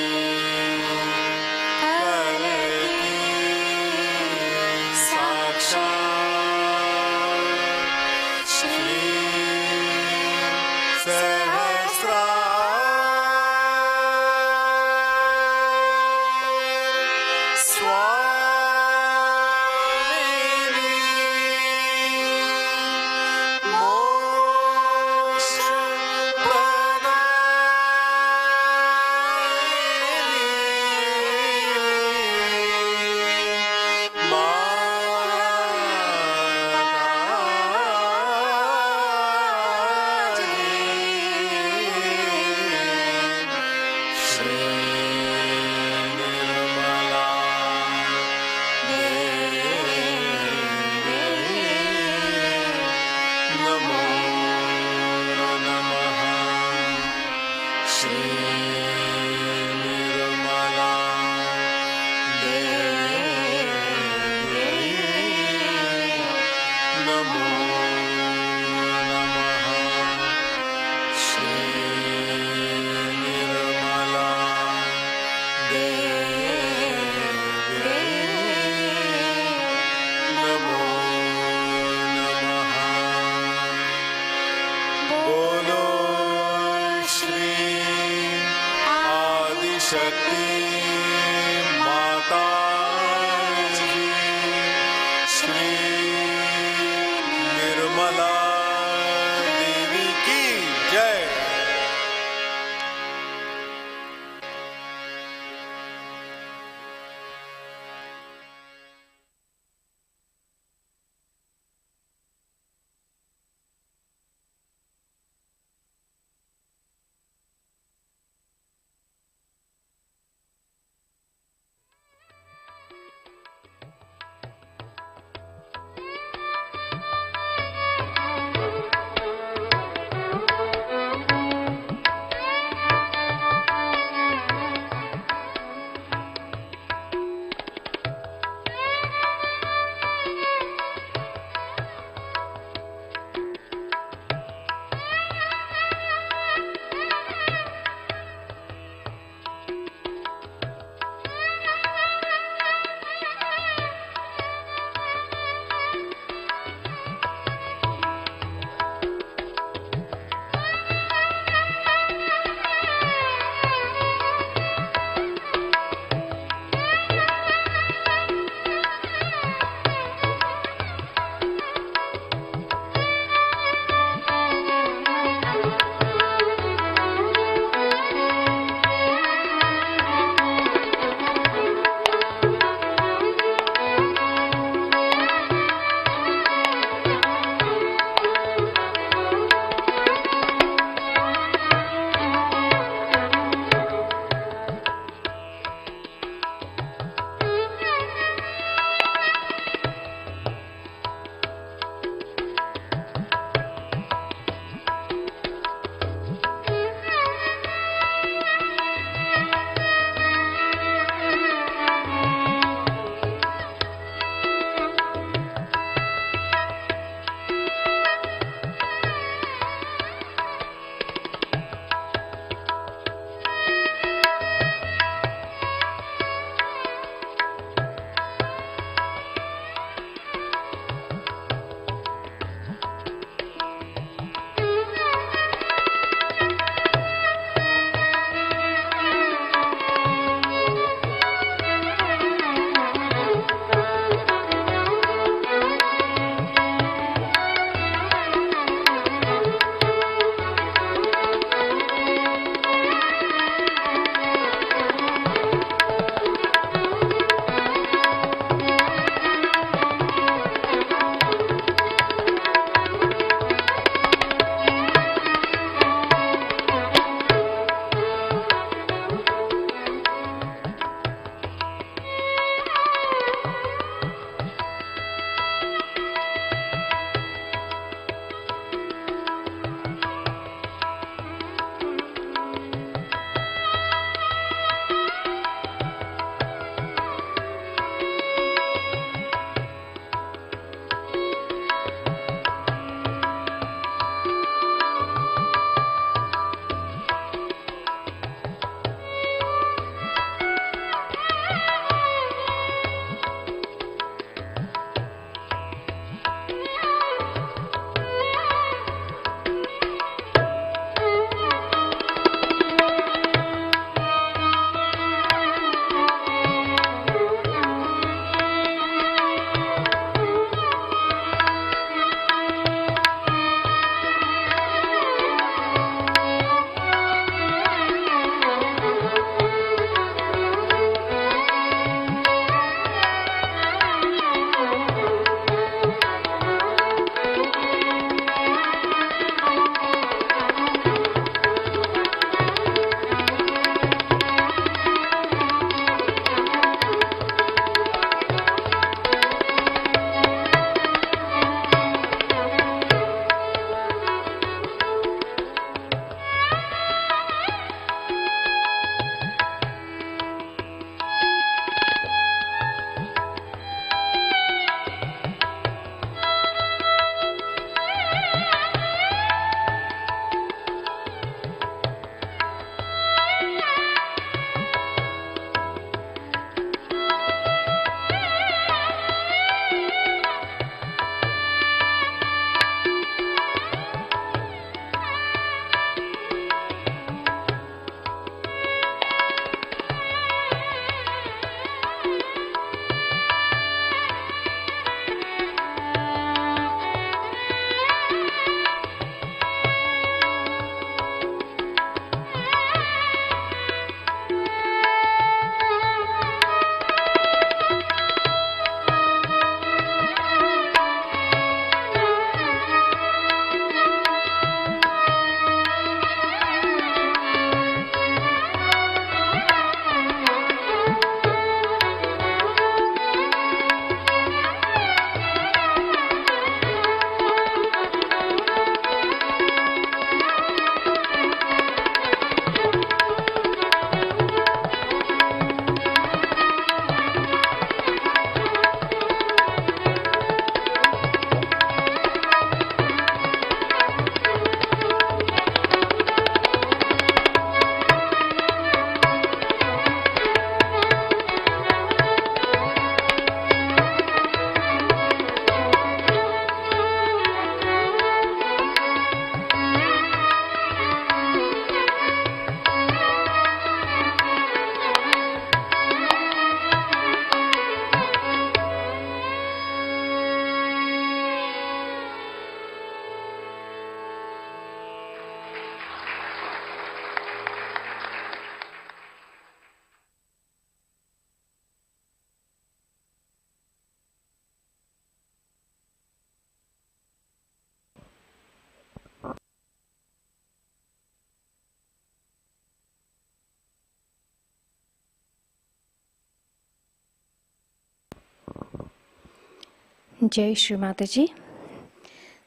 जय श्री माता जी।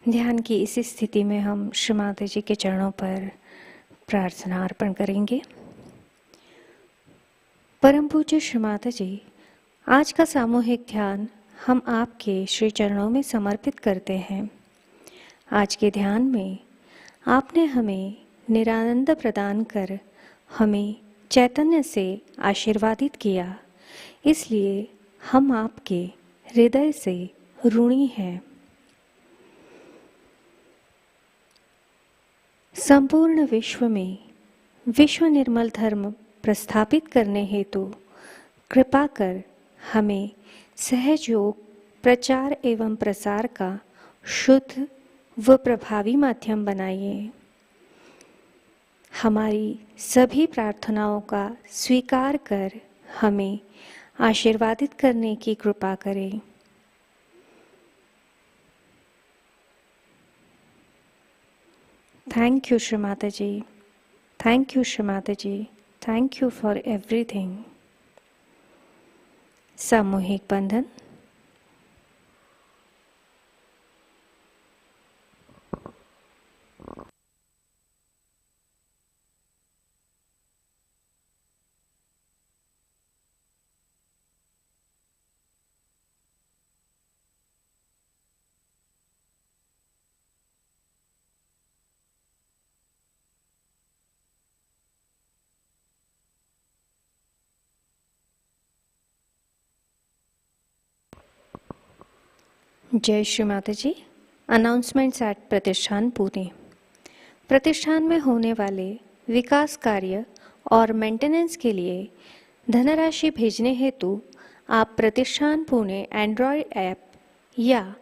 ध्यान की इस स्थिति में हम श्री माता जी के चरणों पर प्रार्थना अर्पण करेंगे। परम पूज्य श्री माता जी, आज का सामूहिक ध्यान हम आपके श्री चरणों में समर्पित करते हैं। आज के ध्यान में आपने हमें निरानंद प्रदान कर हमें चैतन्य से आशीर्वादित किया, इसलिए हम आपके हृदय से ऋणी हैं। संपूर्ण विश्व में विश्व निर्मल धर्म प्रस्थापित करने हेतु कृपा कर हमें सहज योग प्रचार एवं प्रसार का शुद्ध व प्रभावी माध्यम बनाइए। हमारी सभी प्रार्थनाओं का स्वीकार कर हमें आशीर्वादित करने की कृपा करें। Thank you Shri Mata ji, thank you Shri Mata ji, thank you for everything. सामूहिक बंधन। जय श्री माता जी। अनाउंसमेंट्स एट प्रतिष्ठान पुणे। प्रतिष्ठान में होने वाले विकास कार्य और मेंटेनेंस के लिए धनराशि भेजने हेतु आप प्रतिष्ठान पुणे एंड्रॉयड ऐप या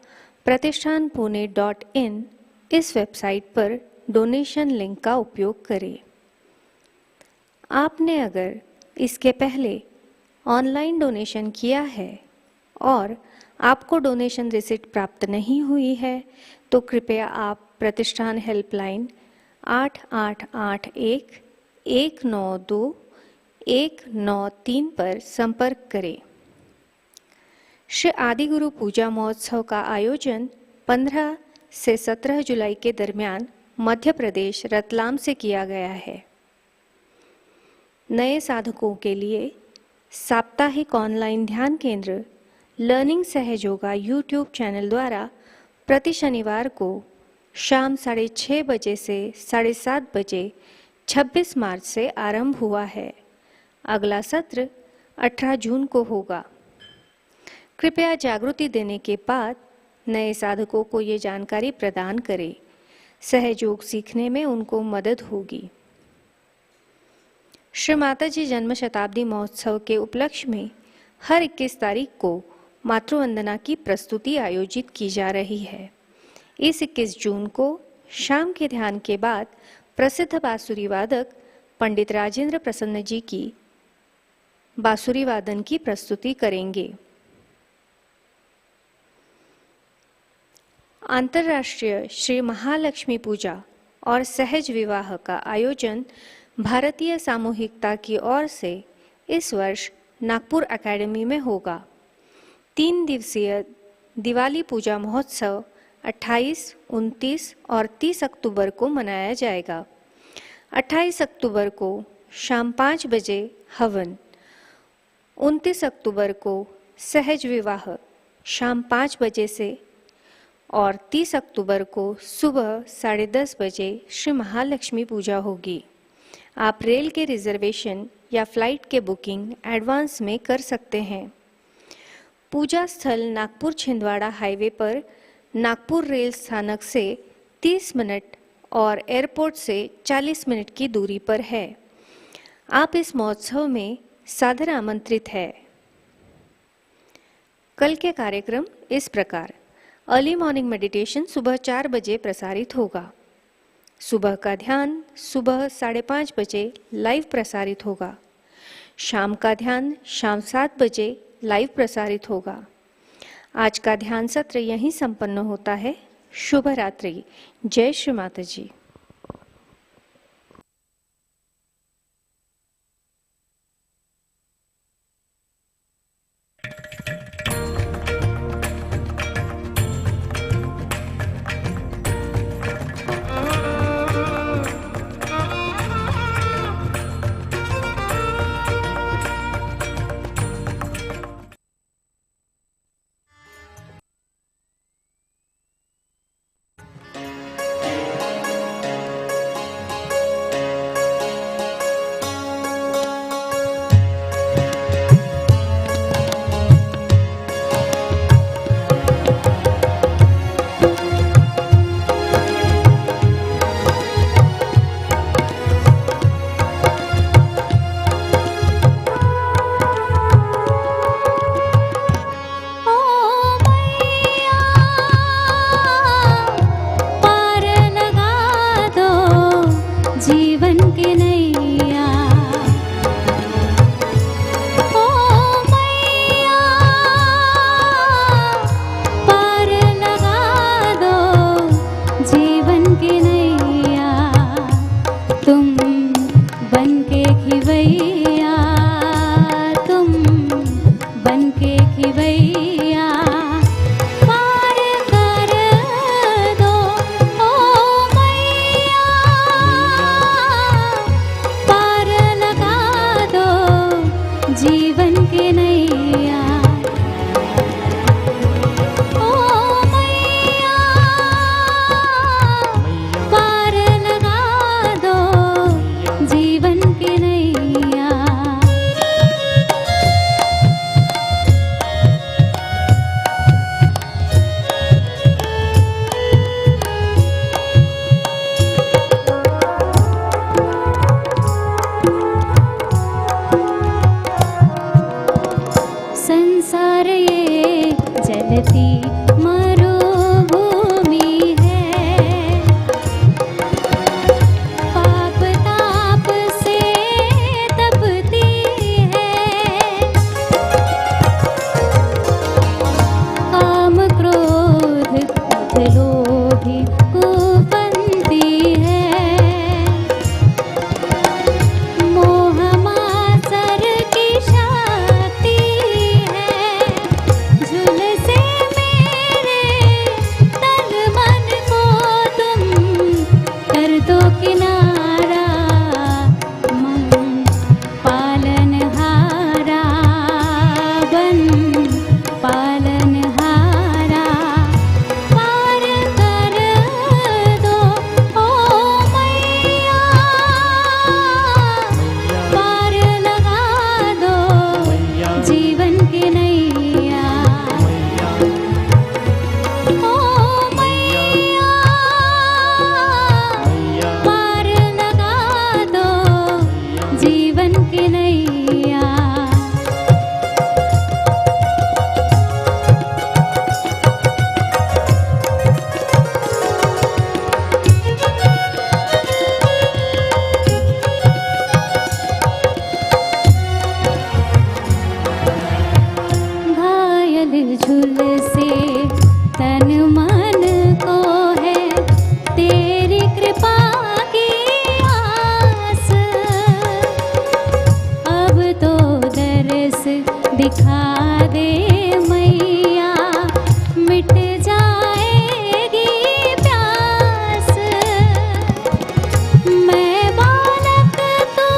प्रतिष्ठान पुणे.in इस वेबसाइट पर डोनेशन लिंक का उपयोग करें। आपने अगर इसके पहले ऑनलाइन डोनेशन किया है और आपको डोनेशन रिसिप्ट प्राप्त नहीं हुई है तो कृपया आप प्रतिष्ठान हेल्पलाइन 8881-192-193 पर संपर्क करें। श्री आदि गुरु पूजा महोत्सव का आयोजन 15 से 17 जुलाई के दरमियान मध्य प्रदेश रतलाम से किया गया है। नए साधकों के लिए साप्ताहिक ऑनलाइन ध्यान केंद्र लर्निंग सहयोगा यूट्यूब चैनल द्वारा प्रति शनिवार को शाम 6:30 बजे से 7:30 बजे 26 मार्च से आरंभ हुआ है। अगला सत्र 18 जून को होगा। कृपया जागृति देने के बाद नए साधकों को ये जानकारी प्रदान करें। सहयोग सीखने में उनको मदद होगी। श्री माता जी जन्म शताब्दी महोत्सव के उपलक्ष्य में हर 21 तारीख को मातृवंदना की प्रस्तुति आयोजित की जा रही है। इस 21 जून को शाम के ध्यान के बाद प्रसिद्ध बांसुरी वादक पंडित राजेंद्र प्रसन्न जी की बांसुरी वादन की प्रस्तुति करेंगे। अंतर्राष्ट्रीय श्री महालक्ष्मी पूजा और सहज विवाह का आयोजन भारतीय सामूहिकता की ओर से इस वर्ष नागपुर एकेडमी में होगा। 3 दिवसीय दिवाली पूजा महोत्सव 28, 29 और 30 अक्टूबर को मनाया जाएगा। 28 अक्टूबर को शाम 5 बजे हवन, 29 अक्टूबर को सहज विवाह शाम 5 बजे से और 30 अक्टूबर को सुबह 10:30 बजे श्री महालक्ष्मी पूजा होगी। आप रेल के रिजर्वेशन या फ्लाइट के बुकिंग एडवांस में कर सकते हैं। पूजा स्थल नागपुर छिंदवाड़ा हाईवे पर नागपुर रेल स्थानक से 30 मिनट और एयरपोर्ट से 40 मिनट की दूरी पर है। आप इस महोत्सव में सादर आमंत्रित है। कल के कार्यक्रम इस प्रकार: अर्ली मॉर्निंग मेडिटेशन सुबह 4 बजे प्रसारित होगा। सुबह का ध्यान सुबह 5:30 बजे लाइव प्रसारित होगा। शाम का ध्यान शाम 7 बजे लाइव प्रसारित होगा। आज का ध्यान सत्र यहीं संपन्न होता है। शुभ रात्रि। जय श्री माता जी। जीवन की नैया। ओ मैया पार लगा दो जीवन की नैया। संसार ये जलती मरुभूमि है, पाप ताप से तपती है। काम क्रोध मद लोभी कुपंती है, मोह मात्सर की शक्ति है। झुलसे मेरे तन मन को तुम कर दो किनारा, मन पालनहारा बन पालनहारा। पार कर दो ओ मैया, पार लगा दो जीवन की नैया। ओ मैया पार लगा दो जीवन की नैया। घायल झुलसे तन मन को है तेरी कृपा की आस। अब तो दरस दिखा दे मैया, मिट जाएगी प्यास। मैं बालक तू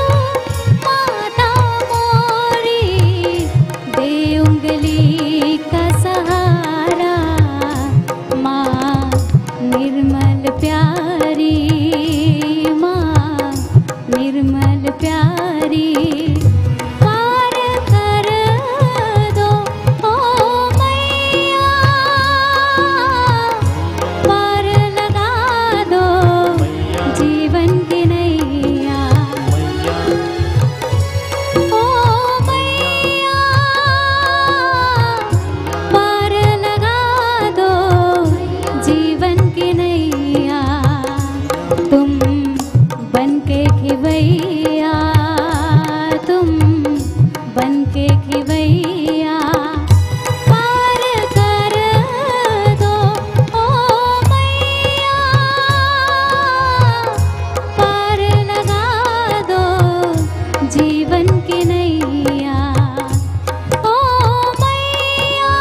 माता मोरी, दे उंगली का सहारा। माँ निर्मल प्यारी, माँ निर्मल प्यारी। पार कर दो ओ मैया, पार लगा दो जीवन की नैया। ओ मैया पार लगा दो जीवन की नैया। तुम बन के खिवैया, तुम बन के खिवैया। पार कर दो ओ मैया, पार लगा दो जीवन की नैया। ओ मैया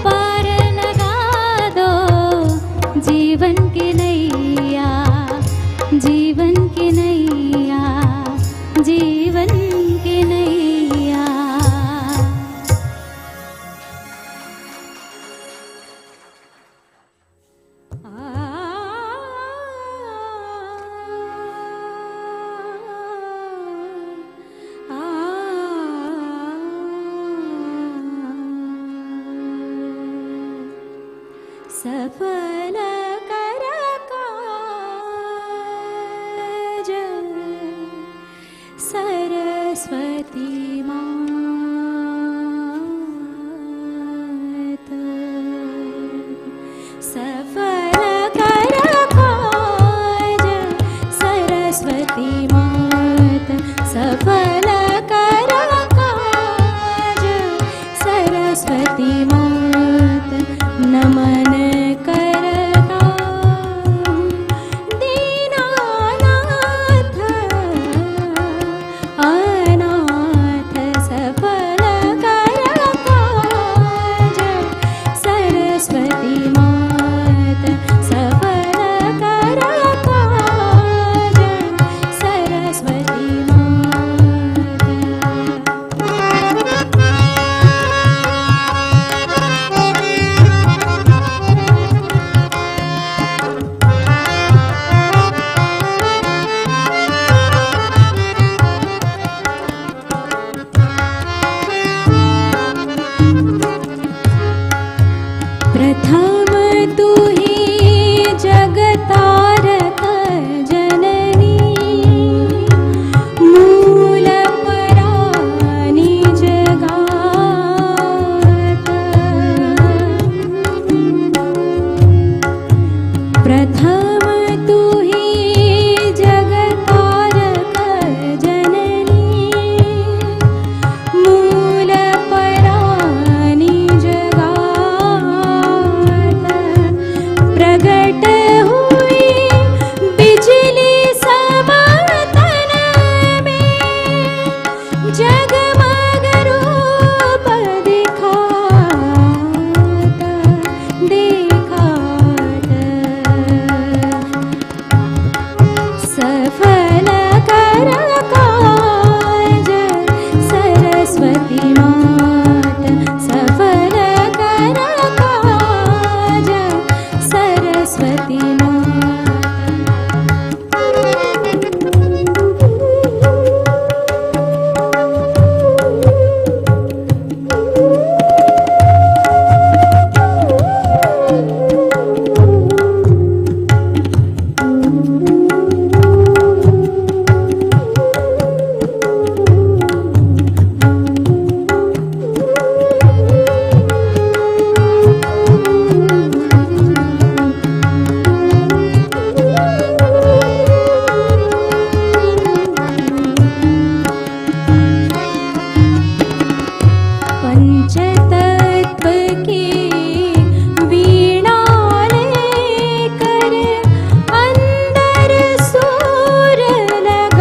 पार लगा दो जीवन की नैया, जीवन की नैया, जीवन की नैया। सफल कर काज सरस्वती मात। सफल कर काज सरस्वती मात, सफल कर काज सरस्वती मात। नमन करता दीनानाथ अनाथ सब जगमग रूप दिखाता दिखाता सफल कर काज सरस्वती मात सफल कर काज सरस्वती पंचतत्व की वीणा लेकर अंदर सुर लगाता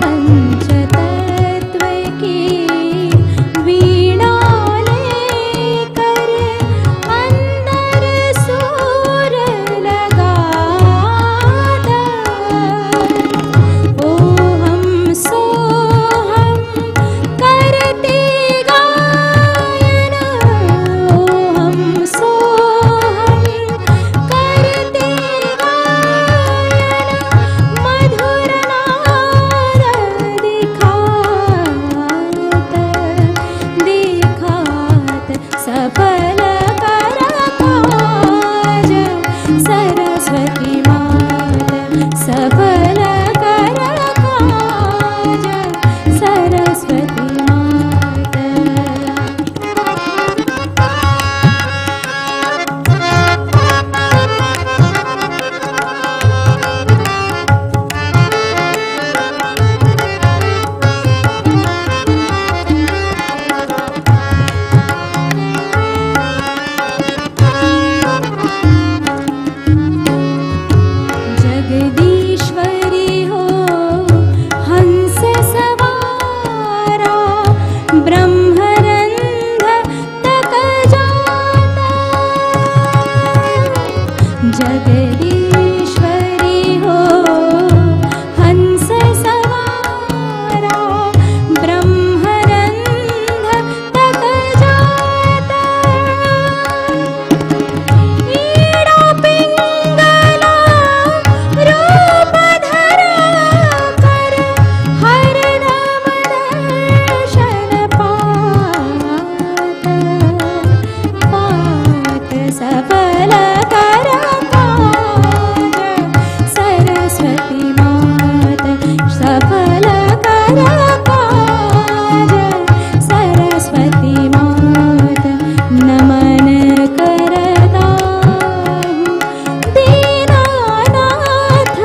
पंचतत्व की वीणा लेकर अंदर सुर लगाता ओ हम सोहम करते गायन ओ हम सोहम करते गायन मधुर नाद दिखात दिखात सफल कर काज सरस्वती मात सफल कर काज सरस्वती मात जगदीश्वरी हो हंस सवारा ब्रह्मरंध तक जाता जगदीश्वरी हो हंस सवारा ब्रह्मरंध तक जाता ईड़ा पिंगला रूप धरा कर हर नाम दर्शन पात पात सफल कर काज सरस्वती मात सफल कर काज सरस्वती मात नमन करता हूँ दीनानाथ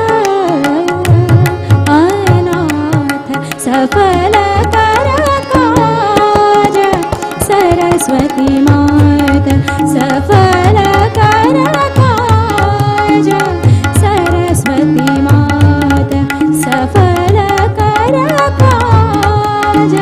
अनाथ सफल कर काज सरस्वती मात सफल कर काज सरस्वती मात सफल कर काज